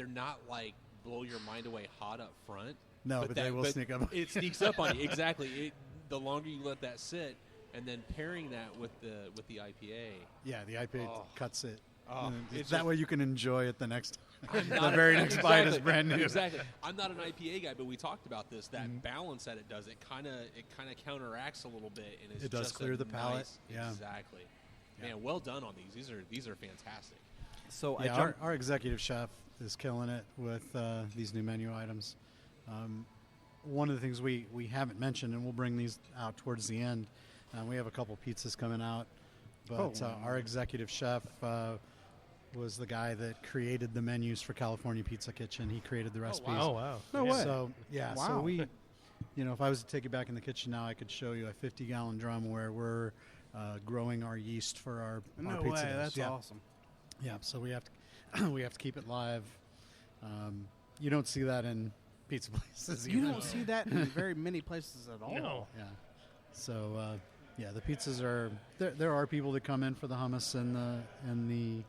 not like blow your mind away hot up front. No, but they will sneak up. It sneaks up on you. Exactly. The longer you let that sit, and then pairing that with the IPA. Yeah, the IPA cuts it. Oh, that way you can enjoy it the next. The very next bite is brand new. Exactly. I'm not an IPA guy, but we talked about this. That balance that it does, it kind of counteracts a little bit, and it does clear the palate. Nice, yeah, exactly. Yeah. Man, well done on these. These are fantastic. So our executive chef is killing it with these new menu items. One of the things we haven't mentioned, and we'll bring these out towards the end. We have a couple pizzas coming out, but our executive chef was the guy that created the menus for California Pizza Kitchen. He created the recipes. Oh, wow. No way. So, wow. So we, if I was to take you back in the kitchen now, I could show you a 50-gallon drum where we're growing our yeast for our pizza dough. That's awesome. Yeah, so we have to keep it live. You don't see that in pizza places. You don't see that in very many places at all. No. Yeah. So the pizzas are there are people that come in for the hummus and the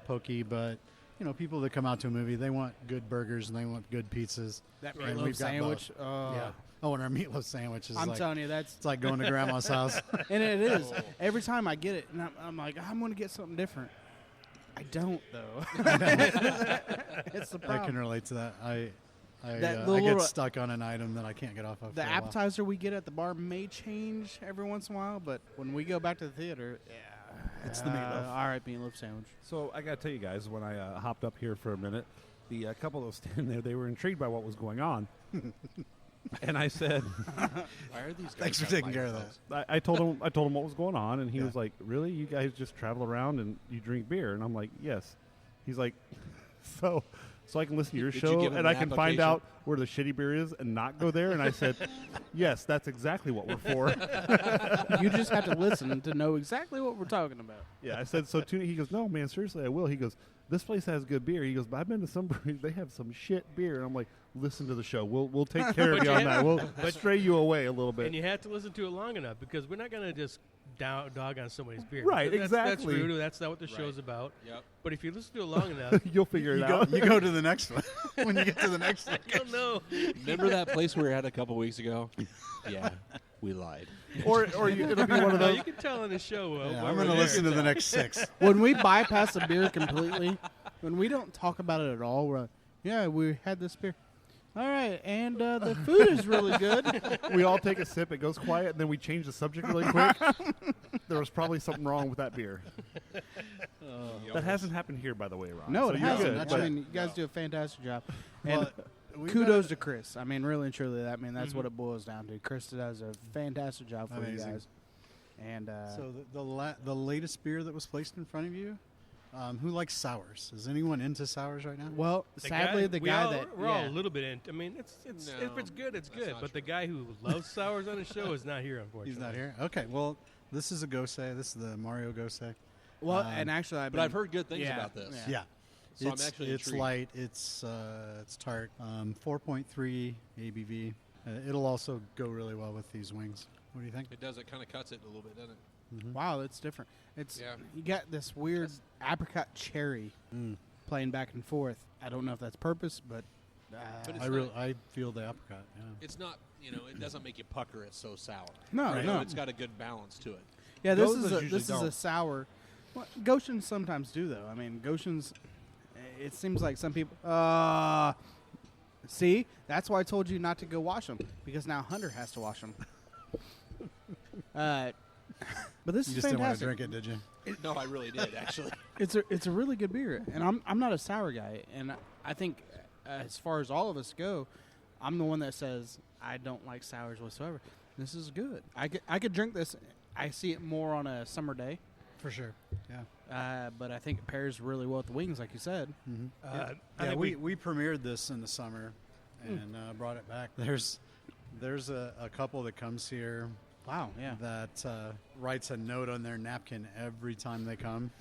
pokey, but people that come out to a movie, they want good burgers and they want good pizzas. That And meatloaf we've got sandwich. yeah. Oh, and our meatloaf sandwich is I'm telling you, it's like going to grandma's house. And it is. Every time I get it, and I'm like, I'm going to get something different. I don't, though. It's the problem. I can relate to that. I That get stuck on an item that I can't get off of. The for a while. appetizer we get at the bar may change every once in a while, but when we go back to the theater, it's the meatloaf. All right, meatloaf sandwich. So I got to tell you guys, when I hopped up here for a minute, the couple that was standing there, they were intrigued by what was going on. And I said, "Why are these guys?" Thanks for taking care of that. I told him what was going on, and he was like, "Really? You guys just travel around and you drink beer?" And I'm like, "Yes." He's like, "So I can listen to your Did you show give him and an I can find application? out where the shitty beer is and not go there?" And I said, "Yes, that's exactly what we're for." You just have to listen to know exactly what we're talking about. Yeah, I said, "So tune." He goes, "No, man, seriously, I will." He goes, "This place has good beer." He goes, "But I've been to some breweries; they have some shit beer." And I'm like, "Listen to the show. We'll take care of you on that. We'll stray you away a little bit." And you have to listen to it long enough because we're not going to just dog on somebody's beer. Right, That's exactly. rude. That's not what the show's about. Yep. But if you listen to it long enough, You'll figure it out. You go to the next one when you get to the next one. I don't know. Remember that place we were at a couple weeks ago? Yeah, we lied. or it'll be one of No, those. you can tell on the show. Yeah, what I'm we're going to there. listen to the next 6. When we bypass the beer completely, when we don't talk about it at all, we're like, yeah, we had this beer. All right, and the food is really good. We all take a sip. It goes quiet, and then we change the subject really quick. There was probably something wrong with that beer. That hasn't happened here, by the way, Ron. No, So it you're hasn't. good, I but- mean, you guys do a fantastic job. And Well, kudos to Chris. I mean, really and truly, that's what it boils down to. Chris does a fantastic job for you Amazing. guys. And So the latest beer that was placed in front of you, who likes sours? Is anyone into sours right now? well, sadly, the guy we're all a little bit into. I mean, it's No, if it's good, it's that's good. not But the guy who loves sours on the show is not here, unfortunately. He's not here. Okay, well, this is a Gose. This is the Mario Gose. well, and actually, But I've heard good things yeah, about this. yeah. Yeah. So I'm it's actually it's intrigued. light. It's tart. 4.3 ABV. It'll also go really well with these wings. What do you think? It does. It kind of cuts it a little bit, doesn't it? Wow, that's different. It's Yeah. you got this weird apricot cherry playing back and forth. I don't know if that's purpose, but But it's I feel the apricot. Yeah. It's not. It doesn't make you pucker. It's so sour. no, You no. know, it's got a good balance to it. Yeah, this Gosens is usually this is a don't. sour. Well, Goshens sometimes do though. I mean, Goshens. It seems like some people. See, that's why I told you not to go wash them because now Hunter has to wash them. But this You is just didn't want to fantastic. drink it, did you? No, I really did actually. It's a really good beer, and I'm not a sour guy, and I think as far as all of us go, I'm the one that says I don't like sours whatsoever. This is good. I could drink this. I see it more on a summer day, For sure. Yeah. but I think it pairs really well with the wings, like you said. I Yeah, think we premiered this in the summer and brought it back. There's a couple that comes here Wow, yeah. that writes a note on their napkin every time they come,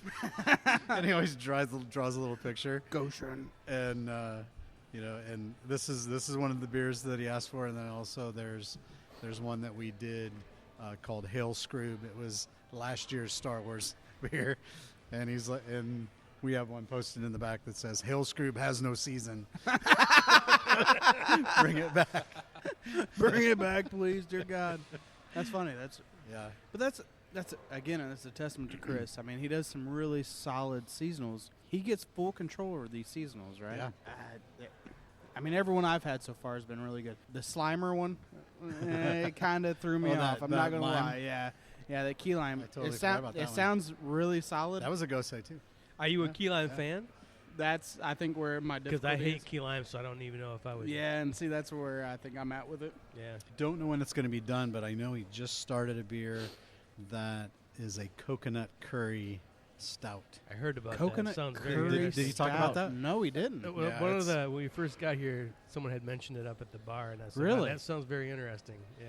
and he always draws a little picture. Goshen. And and this is one of the beers that he asked for, and then also there's one that we did called Hail Scroob. It was last year's Star Wars beer, and he's like, and we have one posted in the back that says Hail Scroob has no season. Bring it back. Bring it back, please, dear God. That's funny. Yeah. But that's again, that's a testament to Chris. I mean, he does some really solid seasonals. He gets full control over these seasonals, right? Yeah. I mean, everyone I've had so far has been really good. The Slimer one, it kind of threw me off. I'm not gonna lie. Yeah, the key lime. I totally forgot about that it one. sounds really solid. That was a go say too. Are you a key lime fan? That's, I think, where my difficulty Because I hate is. key lime, so I don't even know if I would. Yeah, and see, that's where I think I'm at with it. Yeah. Don't know when it's going to be done, but I know he just started a beer that is a coconut curry stout. I heard about Coconut that. Sounds curry very good. Did he talk about that? No, he didn't. When we first got here, someone had mentioned it up at the bar, and I said, Really? "Wow, that sounds very interesting." Yeah.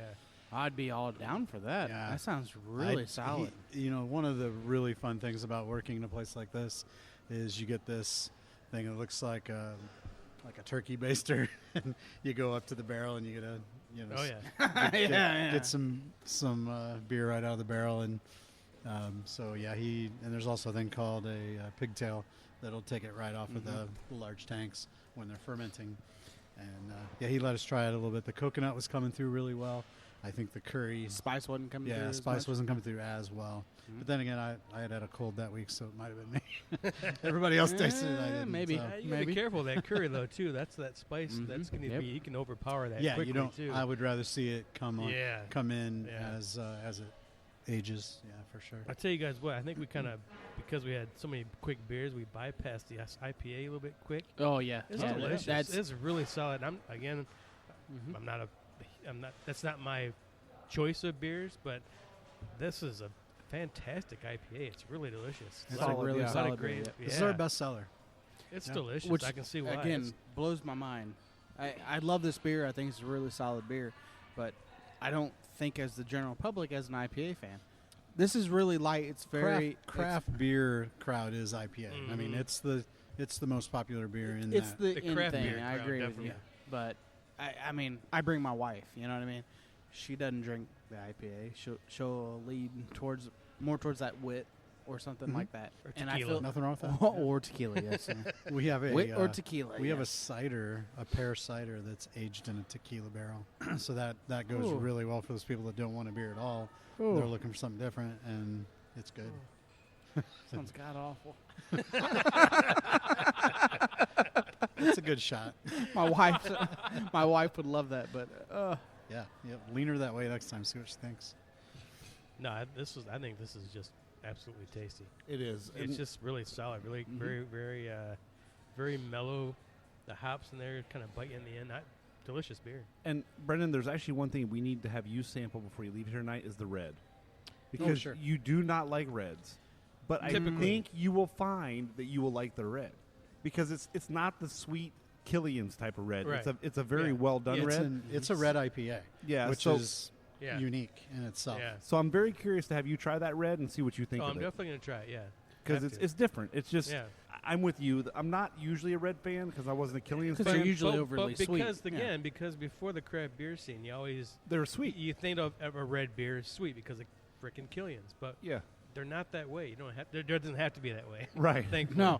I'd be all down for that. Yeah. That sounds really solid. One of the really fun things about working in a place like this is you get this thing that looks like a turkey baster, and you go up to the barrel and you get Oh yeah. get some beer right out of the barrel, and and there's also a thing called a pigtail that'll take it right off of the large tanks when they're fermenting, and he let us try it a little bit. The coconut was coming through really well. I think the curry Spice wasn't coming through. Yeah, as spice much? wasn't coming through as well. But then again, I had a cold that week, so it might have been me. Everybody else tasted it. I didn't. maybe. so. You gotta be careful of that curry though too. That's that spice. That's gonna be. You can overpower that. Yeah, quickly you don't. too. I would rather see it come in Yeah. as it ages. Yeah, for sure. I'll tell you guys what. I think we kind of, because we had so many quick beers, we bypassed the IPA a little bit quick. Oh yeah, It's yeah, delicious. It's really solid. I'm not. That's not my choice of beers, but this is a fantastic IPA. It's really delicious. It's a lot a of- really a lot of solid great. beer, This is our best seller. It's Yeah. delicious. Which I can see why. again It's- blows my mind. I love this beer. I think it's a really solid beer, but I don't think as the general public as an IPA fan. This is really light. It's very craft beer crowd is IPA. I mean, it's the most popular beer in It's that. the The in craft thing. beer I crowd, agree with definitely. you, but I mean, I bring my wife. You know what I mean? She doesn't drink the IPA. She'll lean more towards that wit or something like that. Or And I tequila. feel Nothing wrong with that. or tequila. Yes, We have a wit or tequila. We have a yes. cider, a pear cider that's aged in a tequila barrel. So that goes Ooh. really well for those people that don't want a beer at all. Ooh. They're looking for something different, and it's good. Sounds god awful. It's a good shot. my wife would love that, but Yeah, lean her that way next time. See what she thinks. No, I think this is just absolutely tasty. It is. It's just really solid. Really, very, very, very mellow. The hops in there kind of bite you in the end. Delicious beer. And Brendan, there's actually one thing we need to have you sample before you leave here tonight is the red, because sure. you do not like reds, but I think you will find that you will like the red, because it's not the sweet Killian's type of red. Right. It's a very Yeah. well done red. It's a red IPA. Yeah, which so- is Yeah. unique in itself. Yeah. So I'm very curious to have you try that red and see what you think Oh, of I'm it, definitely gonna try it. Yeah. because Have to. it's different. It's just Yeah. I'm with you. I'm not usually a red fan because I wasn't a Killian's 'Cause fan. they're usually but overly because sweet. again, because before the craft beer scene, you always They're sweet. you think of a red beer as sweet because of frickin' Killian's, but Yeah. they're not that way. You don't have. There doesn't have to be that way. Right. Thankfully. no,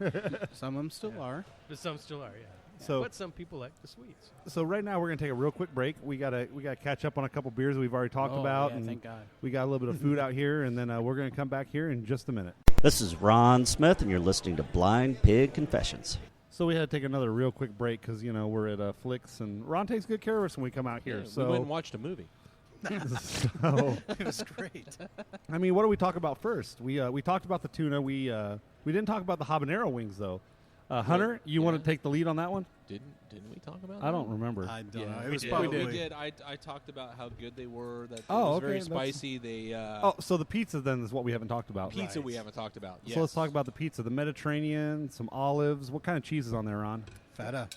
some of them still are. But some still are. Yeah. So- but some people like the sweets. So right now we're gonna take a real quick break. We gotta catch up on a couple beers that we've already talked Oh, about, yeah, and thank God. we got a little bit of food out here, and then we're gonna come back here in just a minute. This is Ron Smith, and you're listening to Blind Pig Confessions. So we had to take another real quick break because we're at Flix, and Ron takes good care of us when we come out here. Yeah, so we went and watched a movie. so, It was great. I mean, what do we talk about first? We talked about the tuna. We didn't talk about the habanero wings though. Hunter, you want to take the lead on that one? Didn't we talk about that? I don't remember. I don't Yeah, know. It we was did. probably We did. I talked about how good they were. That Oh, it was okay, very that's- spicy. They Oh, so the pizza then is what we haven't talked about. pizza Right. we haven't talked about. Yes. So let's talk about the pizza. The Mediterranean, some olives. What kind of cheese is on there, Ron? feta.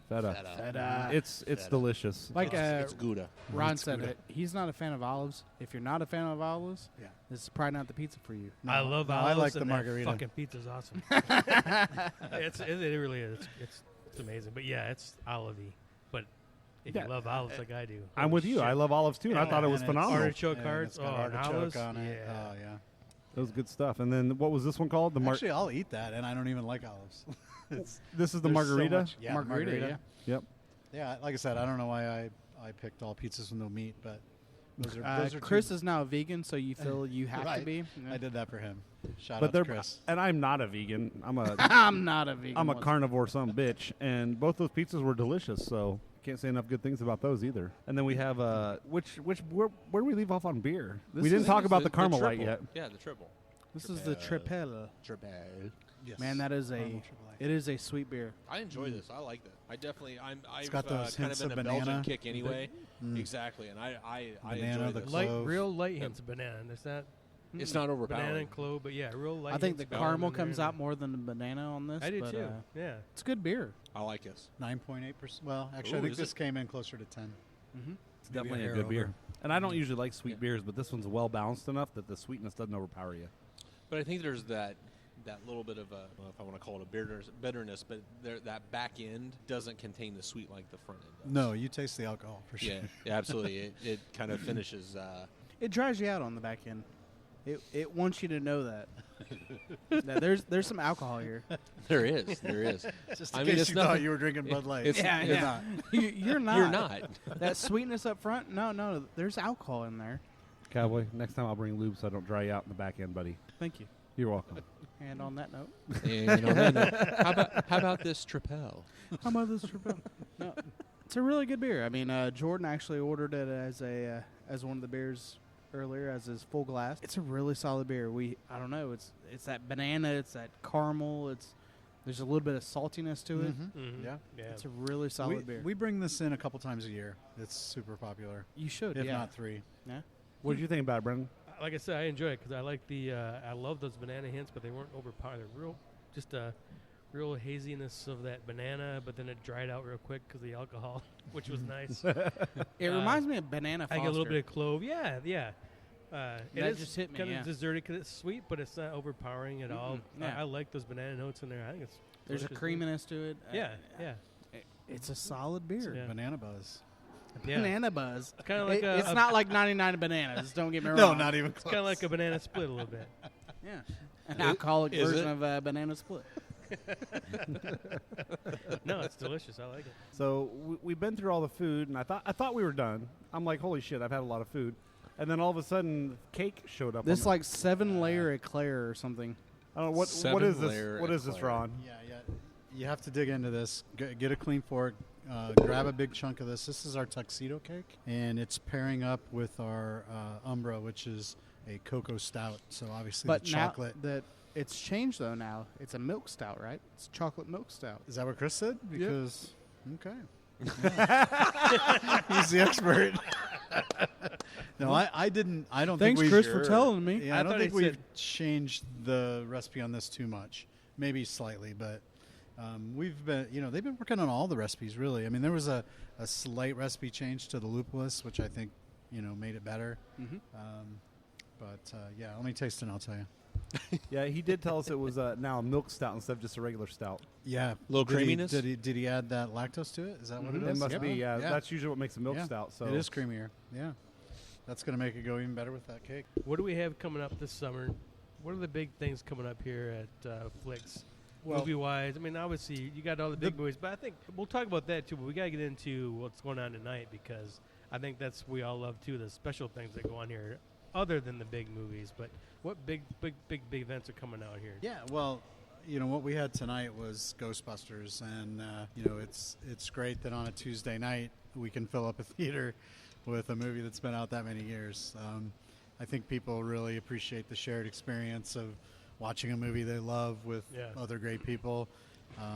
Feta. It's delicious. Like It's Gouda. Ron said it. He's not a fan of olives. If you're not a fan of olives, Yeah. this is probably not the pizza for you. No, I love no, I olives. like the and that margarita. Fucking pizza's awesome. it really is. It's amazing. But yeah, it's olivey, but If you love olives like I do. I'm with you. I love olives too, and I thought it was phenomenal. Artichoke hearts. It's got artichoke on it. Yeah. Oh, yeah. That was good stuff. And then what was this one called? Actually, I'll eat that, and I don't even like olives. This is the There's margarita? So yeah, Margarita, yeah. Yep. Yeah, like I said, I don't know why I picked all pizzas with no meat, but those are Chris is now a vegan, so you feel you have right. to be. I did that for him. Shout But out to Chris. And I'm not a vegan. I'm a I'm not a vegan. I'm a carnivore son of a bitch, and both those pizzas were delicious. So can't say enough good things about those either. And then we have where do we leave off on beer? We didn't talk about the caramel light yet. Yeah, the triple. This is the Tripel. Yes. Man, that is it is a sweet beer. I enjoy this. I like that. I've got those kind hints of been of a Belgian banana. kick anyway. Exactly, and I Banana, enjoy the this. clove. Real light hints of banana. Is that? It's not overpowering. Banana and clove, but yeah, real light. I think the hints of caramel banana in comes there. out more than the banana on this. I do but, too. Yeah. It's good beer. I like this. 9.8%. Well, actually, I Ooh, think is this it? came in closer to 10. It's definitely a good beer. And I don't usually like sweet beers, but this one's well balanced enough that the sweetness doesn't overpower you. But I think there's that little bit of a, I don't know if I want to call it a bitterness, but that back end doesn't contain the sweet like the front end does. No, you taste the alcohol for sure. Yeah, absolutely. It kind of finishes. It dries you out on the back end. It wants you to know that. Now, there's some alcohol here. There is. Just in case you thought you were drinking Bud Light. It's Yeah. not. You're not. You're not. That sweetness up front? No. There's alcohol in there. Cowboy, next time I'll bring lube so I don't dry you out in the back end, buddy. Thank you. You're welcome. And on that note, And on that note, how about this Tripel? how about this Tripel? No, it's a really good beer. I mean, Jordan actually ordered it as one of the beers earlier as his full glass. It's a really solid beer. I don't know. It's that banana. It's that caramel. There's a little bit of saltiness to it. Mm-hmm. Yeah. It's a really solid beer. We bring this in a couple times a year. It's super popular. You should, if yeah. not 3. Yeah. What did you think about it, Brendan? Like I said, I enjoy it because I like I love those banana hints, but they weren't overpowering. They're just a real haziness of that banana, but then it dried out real quick because of the alcohol, which was nice. It reminds me of Banana Foster. I get a little bit of clove. Yeah. That just hit me, kind yeah. of desserty because it's sweet, but it's not overpowering at all. Yeah. I like those banana notes in there. I think it's There's a delicious. creaminess to it. Yeah. It's a solid beer. Yeah. Banana Buzz. Yeah. Banana Buzz. It's kind of like it's not like 99 bananas. Don't get me wrong. No, not even close. It's kind of like a banana split a little bit. Yeah. An alcoholic Is version it? of a banana split. No, it's delicious. I like it. So we've been through all the food, and I thought we were done. I'm like, holy shit, I've had a lot of food. And then all of a sudden, cake showed up. This like 7-layer eclair or something. I don't know what is this? 7-layer What is this, eclair. Ron? Yeah. You have to dig into this. Get a clean fork. Grab a big chunk of this. This is our tuxedo cake, and it's pairing up with our Umbra, which is a cocoa stout. So obviously But the chocolate. now that it's changed though now, it's a milk stout, right? It's chocolate milk stout. Is that what Chris said? Because okay, he's the expert. No, I didn't. I don't Thanks, think we. Chris, for telling me. Yeah, I don't thought think he we've said- changed the recipe on this too much. Maybe slightly, but we've been. They've been working on all the recipes really. I mean, there was a slight recipe change to the lupulus, which I think made it better. Mm-hmm. But yeah, let me taste it and I'll tell you. Yeah, he did tell us it was now a milk stout instead of just a regular stout. Yeah, Little creaminess? Did he add that lactose to it? Is that what it It is? must be. Yeah, Yeah. that's usually what makes a milk Yeah. stout. So It is creamier. Yeah, that's gonna make it go even better with that cake. What do we have coming up this summer? What are the big things coming up here at Flix? Well- Movie-wise, I mean, obviously you got all the big movies, but I think we'll talk about that too. But we got to get into what's going on tonight because I think that's we all love too the special things that go on here, other than the big movies. But what big events are coming out here? Yeah, well, what we had tonight was Ghostbusters, and it's great that on a Tuesday night we can fill up a theater with a movie that's been out that many years. I think people really appreciate the shared experience of watching a movie they love with other great people.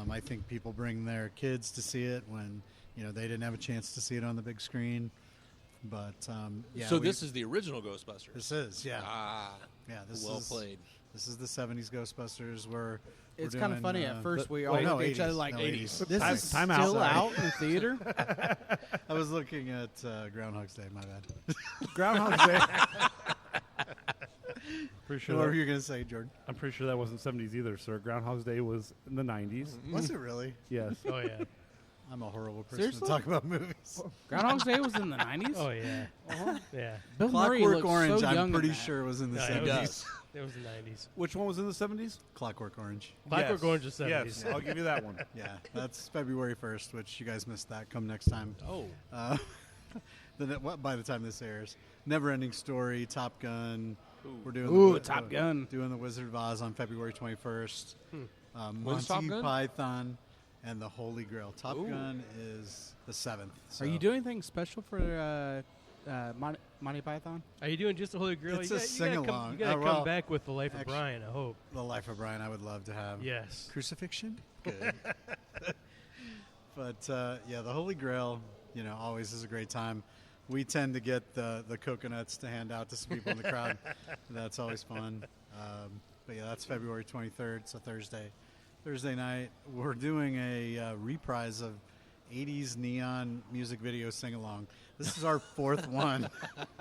I think people bring their kids to see it when they didn't have a chance to see it on the big screen. But yeah, So this is the original Ghostbusters. This is yeah. This Well is played. This is the '70s Ghostbusters. It's kind of funny. At first, we all wait, no, looked at each 80s, other like, no, 80s. "This Time- is time out, still sorry. out in the theater." I was looking at Groundhog's Day. My bad. Groundhog's Day. Pretty sure. What were you going to say, Jordan? I'm pretty sure that wasn't '70s either, sir. Groundhog's Day was in the '90s. Was it really? Yes. Oh yeah. I'm a horrible person Seriously? to talk about movies. Groundhog's Day was in the 90s? Oh, yeah. Yeah. Bill Murray Clockwork looked Orange, so young I'm in pretty that. sure was in the No, 70s. It was the 90s. Which one was in the 70s? Clockwork Orange. Clockwork Yes. Orange is 70s. Yes, I'll give you that one. Yeah, that's February 1st, which you guys missed that. Come next time. Oh. By the time this airs. Never-Ending Story, Top Gun. We're doing Ooh, Top Gun. Doing the Wizard of Oz on February 21st. When's Top Monty Gun? Python and the Holy Grail. Top Gun is the 7th. So. Are you doing anything special for Monty Python? Are you doing just a Holy Grail? It's you a gotta sing-along. You got to Oh, come well, back with The Life of actually- Brian, I hope. The Life of Brian I would love to have. Yes. Crucifixion? Good. But, yeah, the Holy Grail, always is a great time. We tend to get the coconuts to hand out to some people in the crowd. That's always fun. But, yeah, that's February 23rd. It's a Thursday. Thursday night, we're doing a reprise of 80s neon music video sing-along. This is our 4th one.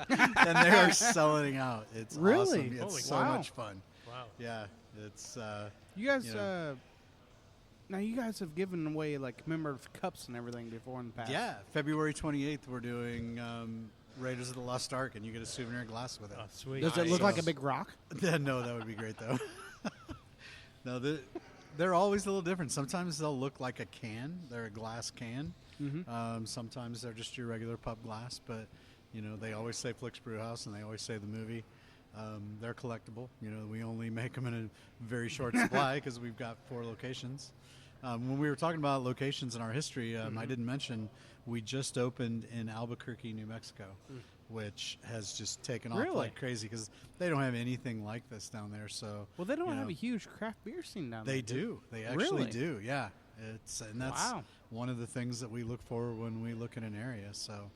And they are selling out. It's Really? awesome. Holy It's so wow. much fun. Wow. Yeah, it's... You guys, Yeah. now you guys have given away like commemorative cups and everything before in the past. Yeah, February 28th, we're doing Raiders of the Lost Ark, and you get a souvenir glass with it. Oh, sweet. Does it look like a big rock? No, that would be great, though. No, they're always a little different. Sometimes they'll look like a can. They're a glass can. Mm-hmm. Sometimes they're just your regular pub glass, but, they always say Flix Brewhouse, and they always say the movie. They're collectible. We only make them in a very short supply because we've got 4 locations. When we were talking about locations in our history, I didn't mention we just opened in Albuquerque, New Mexico, which has just taken off Really? like crazy because they don't have anything like this down there. So Well, they don't you have know, a huge craft beer scene down They there. do. They actually Really? do. Yeah. That's Wow. one of the things that we look for when we look at an area. So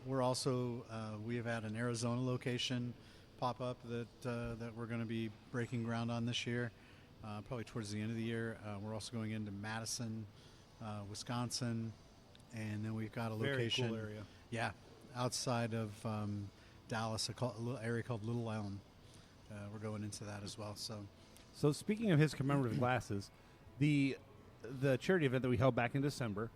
we're also we have had an Arizona location pop up that we're going to be breaking ground on this year. Probably towards the end of the year. We're also going into Madison, Wisconsin, and then we've got a Very location. cool area. Yeah, outside of Dallas, a little area called Little Elm. We're going into that as well. So speaking of his commemorative glasses, the charity event that we held back in December,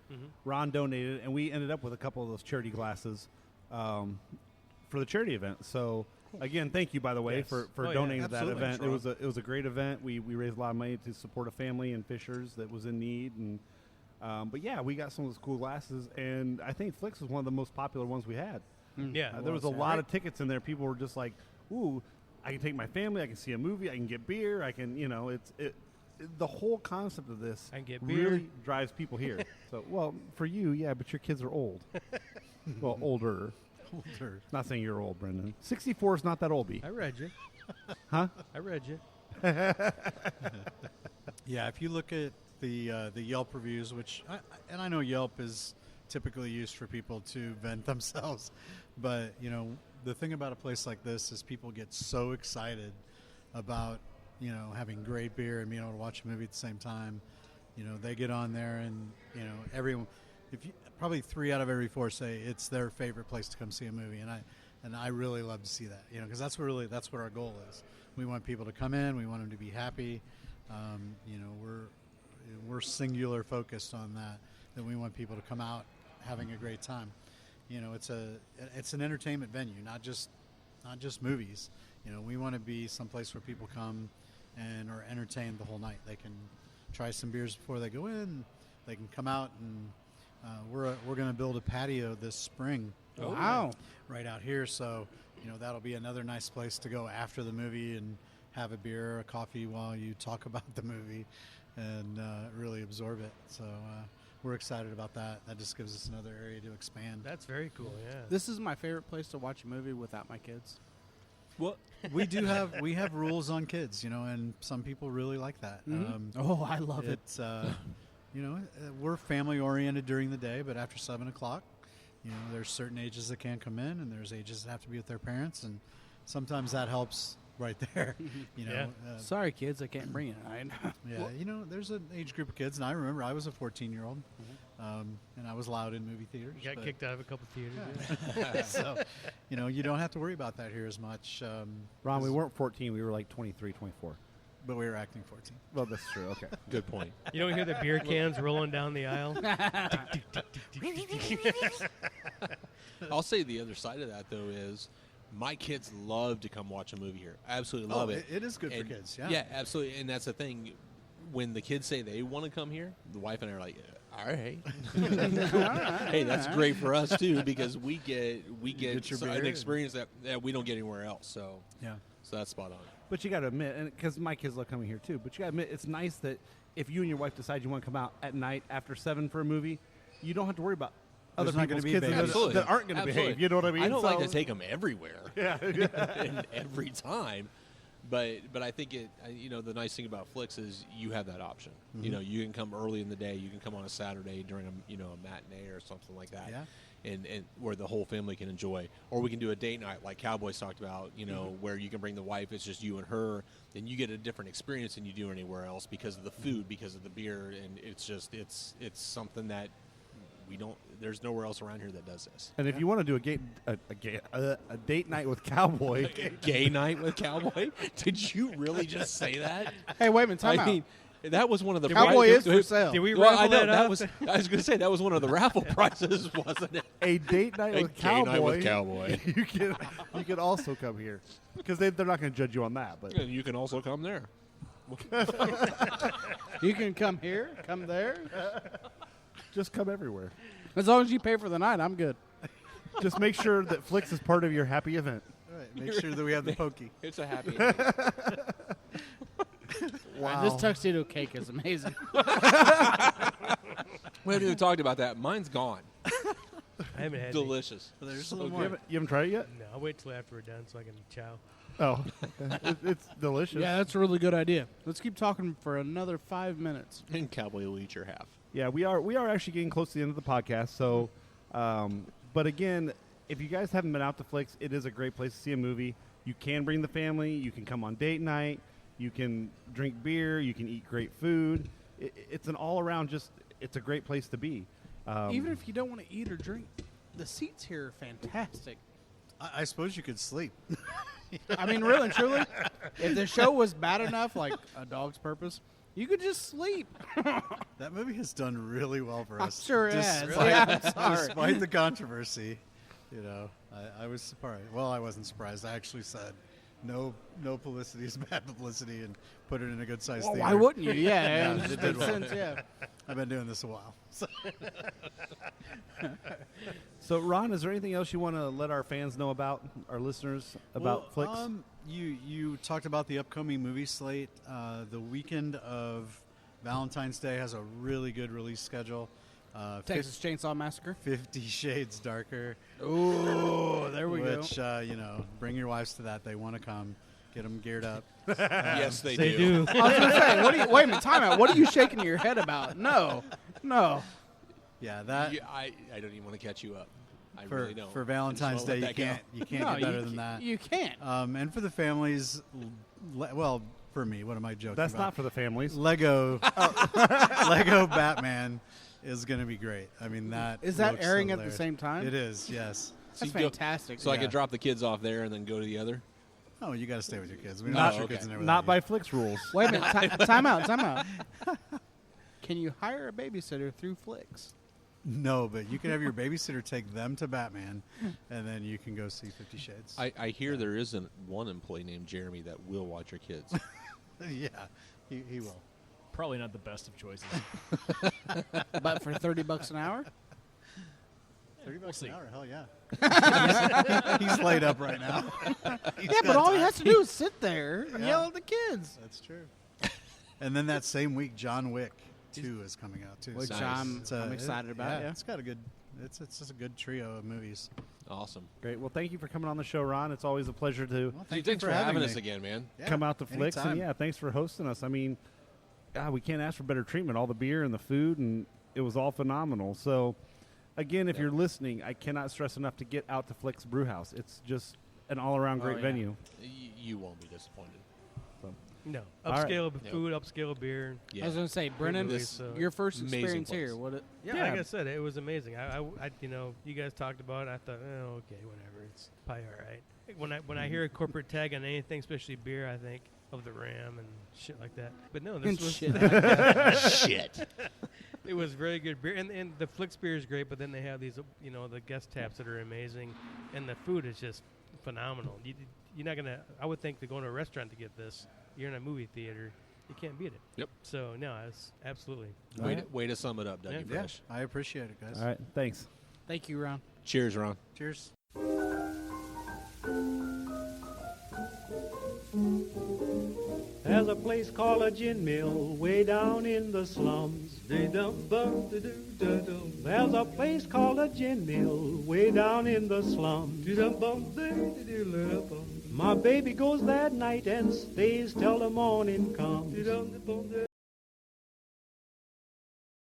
Ron donated, and we ended up with a couple of those charity glasses for the charity event. So again, thank you, by the way, Yes. for Oh, yeah, donating to that absolutely. event. Thanks, It was a great event. We raised a lot of money to support a family in Fishers that was in need, and but yeah, we got some of those cool glasses, and I think Flix was one of the most popular ones we had. Yeah. There was a lot of tickets in there. People were just like, "Ooh, I can take my family. I can see a movie. I can get beer. I can, the whole concept of this I can get beer. really drives people here. So, well, for you, yeah, but your kids are old. Well, older. Older. Not saying you're old, Brendan. 64 is not that old, B. I read you. Huh? I read you. Yeah, if you look at the Yelp reviews, which I know Yelp is typically used for people to vent themselves, but the thing about a place like this is people get so excited about having great beer and being able to watch a movie at the same time. They get on there and everyone, probably 3 out of every 4 say it's their favorite place to come see a movie, and I really love to see that, because that's what our goal is. We want people to come in, we want them to be happy. We're singular focused on that we want people to come out having a great time. It's an entertainment venue, not just movies. We want to be someplace where people come and are entertained the whole night. They can try some beers before they go in. They can come out, and we're going to build a patio this spring. Oh, wow. Right out here, so that'll be another nice place to go after the movie and have a beer or a coffee while you talk about the movie and really absorb it. So we're excited about that. That just gives us another area to expand. That's very cool. Yeah. This is my favorite place to watch a movie without my kids. Well, we have rules on kids, and some people really like that. Oh, I love it. It's we're family oriented during the day, but after 7 o'clock, there's certain ages that can't come in, and there's ages that have to be with their parents, and sometimes that helps right there. Yeah. Sorry, kids, I can't bring it. Yeah, there's an age group of kids, and I remember I was a 14-year-old, and I was loud in movie theaters. You got but- kicked out of a couple theaters. So, you don't have to worry about that here as much. Ron, we weren't 14. We were like 23, 24. but we were acting 14. Well, that's true. Okay. Good point. You don't hear the beer cans rolling down the aisle? I'll say the other side of that, though, is my kids love to come watch a movie here. Absolutely love it. It is good for kids, yeah. Yeah, absolutely. And that's the thing. When the kids say they want to come here, the wife and I are like, all right. Hey, that's great for us, too, because we get an experience that we don't get anywhere else. So that's spot on. But you got to admit, and because my kids love coming here, too, but you got to admit, it's nice that if you and your wife decide you want to come out at night after 7 for a a movie, you don't have to worry about other people's kids that aren't going to behave. You know what I mean? I don't like to take them everywhere. And every time. But I think the nice thing about Flix is you have that option. Mm-hmm. You know, you can come early in the day. You can come on a Saturday during a matinee or something like that. Yeah. And where the whole family can enjoy. Or we can do a date night like Cowboys talked about, where you can bring the wife. It's just you and her. Then you get a different experience than you do anywhere else because of the food, because of the beer. And it's something that there's nowhere else around here that does this. And if you want to do a date night with Cowboy. Gay night with Cowboy? Did you really just say that? Hey, wait a minute, time out. That was one of the Cowboy is for sale. Did we raffle that up? I was going to say that was one of the raffle prizes, wasn't it? A date night with Cowboy. Gay night with Cowboy. You can also come here because they're not going to judge you on that. But and you can also come there. You can come here, come there. Just come everywhere. As long as you pay for the night, I'm good. Just make sure that Flix is part of your happy event. All right, make sure that we have the pokey. It's a happy event. Wow. This tuxedo cake is amazing. We haven't even talked about that. Mine's gone. I haven't had delicious. Well, there's so a little You more. haven't tried it yet? No, I'll wait till after we're done so I can chow. Oh, it's delicious. Yeah, that's a really good idea. Let's keep talking for another 5 minutes. And Cowboy will eat your half. Yeah, we are actually getting close to the end of the podcast. So, but again, if you guys haven't been out to Flix, it is a great place to see a movie. You can bring the family. You can come on date night. You can drink beer. You can eat great food. It's an all-around it's a great place to be. Even if you don't want to eat or drink, the seats here are fantastic. I suppose you could sleep. I mean, really and truly, if the show was bad enough, like A Dog's Purpose, you could just sleep. That movie has done really well for us. Sure it has. Despite the controversy, I was surprised. Well, I wasn't surprised. I actually said, no publicity is bad publicity, and put it in a good-sized theater. Why wouldn't you? Yeah, Yeah, it did well. sense, yeah. I've been doing this a while. So, Ron, is there anything else you want to let our fans know about, our listeners, about Flix? You talked about the upcoming movie slate. The weekend of Valentine's Day has a really good release schedule. Texas Chainsaw Massacre. 50 Shades Darker. Oh, there we go. Which, bring your wives to that. They want to come. Get them geared up. Yes, they They do. do. I was going to say, wait a minute, time out. What are you shaking your head about? No. Yeah, that I don't even want to catch you up. I for, really don't. for Valentine's I just Day, wanna let you can't No, get better than that. You can't. And for the families, well, for me, what am I joking That's about? not for the families. Lego Batman is going to be great. I mean, that Is that looks airing at the hilarious. same time? It is, yes. That's So you go- fantastic. So I Yeah. could drop the kids off there and then go to the other? Oh, you got to stay with your kids. We don't Not- want your kids in there Not without by you. Flix rules. Wait a minute. Time out. Can you hire a babysitter through Flix? No, but you can have your babysitter take them to Batman, and then you can go see 50 Shades. I hear there isn't one employee named Jeremy that will watch your kids. Yeah, he will. Probably not the best of choices. But for $30 an hour? $30 an hour, hell yeah. He's laid up right now. Yeah, but all he has to do is sit there and yell at the kids. That's true. And then that same week, John Wick 2 is coming out too. Which So I'm it's, excited about. Yeah. It's got a good. It's just a good trio of movies. Awesome. Great. Well, thank you for coming on the show, Ron. It's always a pleasure to Well, Thanks for having us again, man. Yeah, come out to Flix. And anytime. thanks for hosting us. I mean, God, we can't ask for better treatment. All the beer and the food, and it was all phenomenal. So, again, if you're listening, I cannot stress enough to get out to Flix Brewhouse. It's just an all-around great yeah. venue. You won't be disappointed. No. All right. Upscale food, upscale beer. Yeah. I was going to say, Brennan, This, your first amazing experience place. here. What? Yeah, like I said, it was amazing. I you guys talked about it. I thought, okay, whatever. It's probably all right. When I hear a corporate tag on anything, especially beer, I think, of the Ram and shit like that. But no, this was shit. It was very good beer, and the Flix beer is great. But then they have these, the guest taps that are amazing, and the food is just phenomenal. You're not gonna. I would think to go to a restaurant to get this. You're in a movie theater. You can't beat it. Yep. So no, it's absolutely. Way to sum it up, Dougie Fresh. I appreciate it, guys. All right, thanks. Thank you, Ron. Cheers, Ron. Cheers. There's a place called a gin mill way down in the slums. There's a place called a gin mill way down in the slums. My baby goes that night and stays till the morning comes.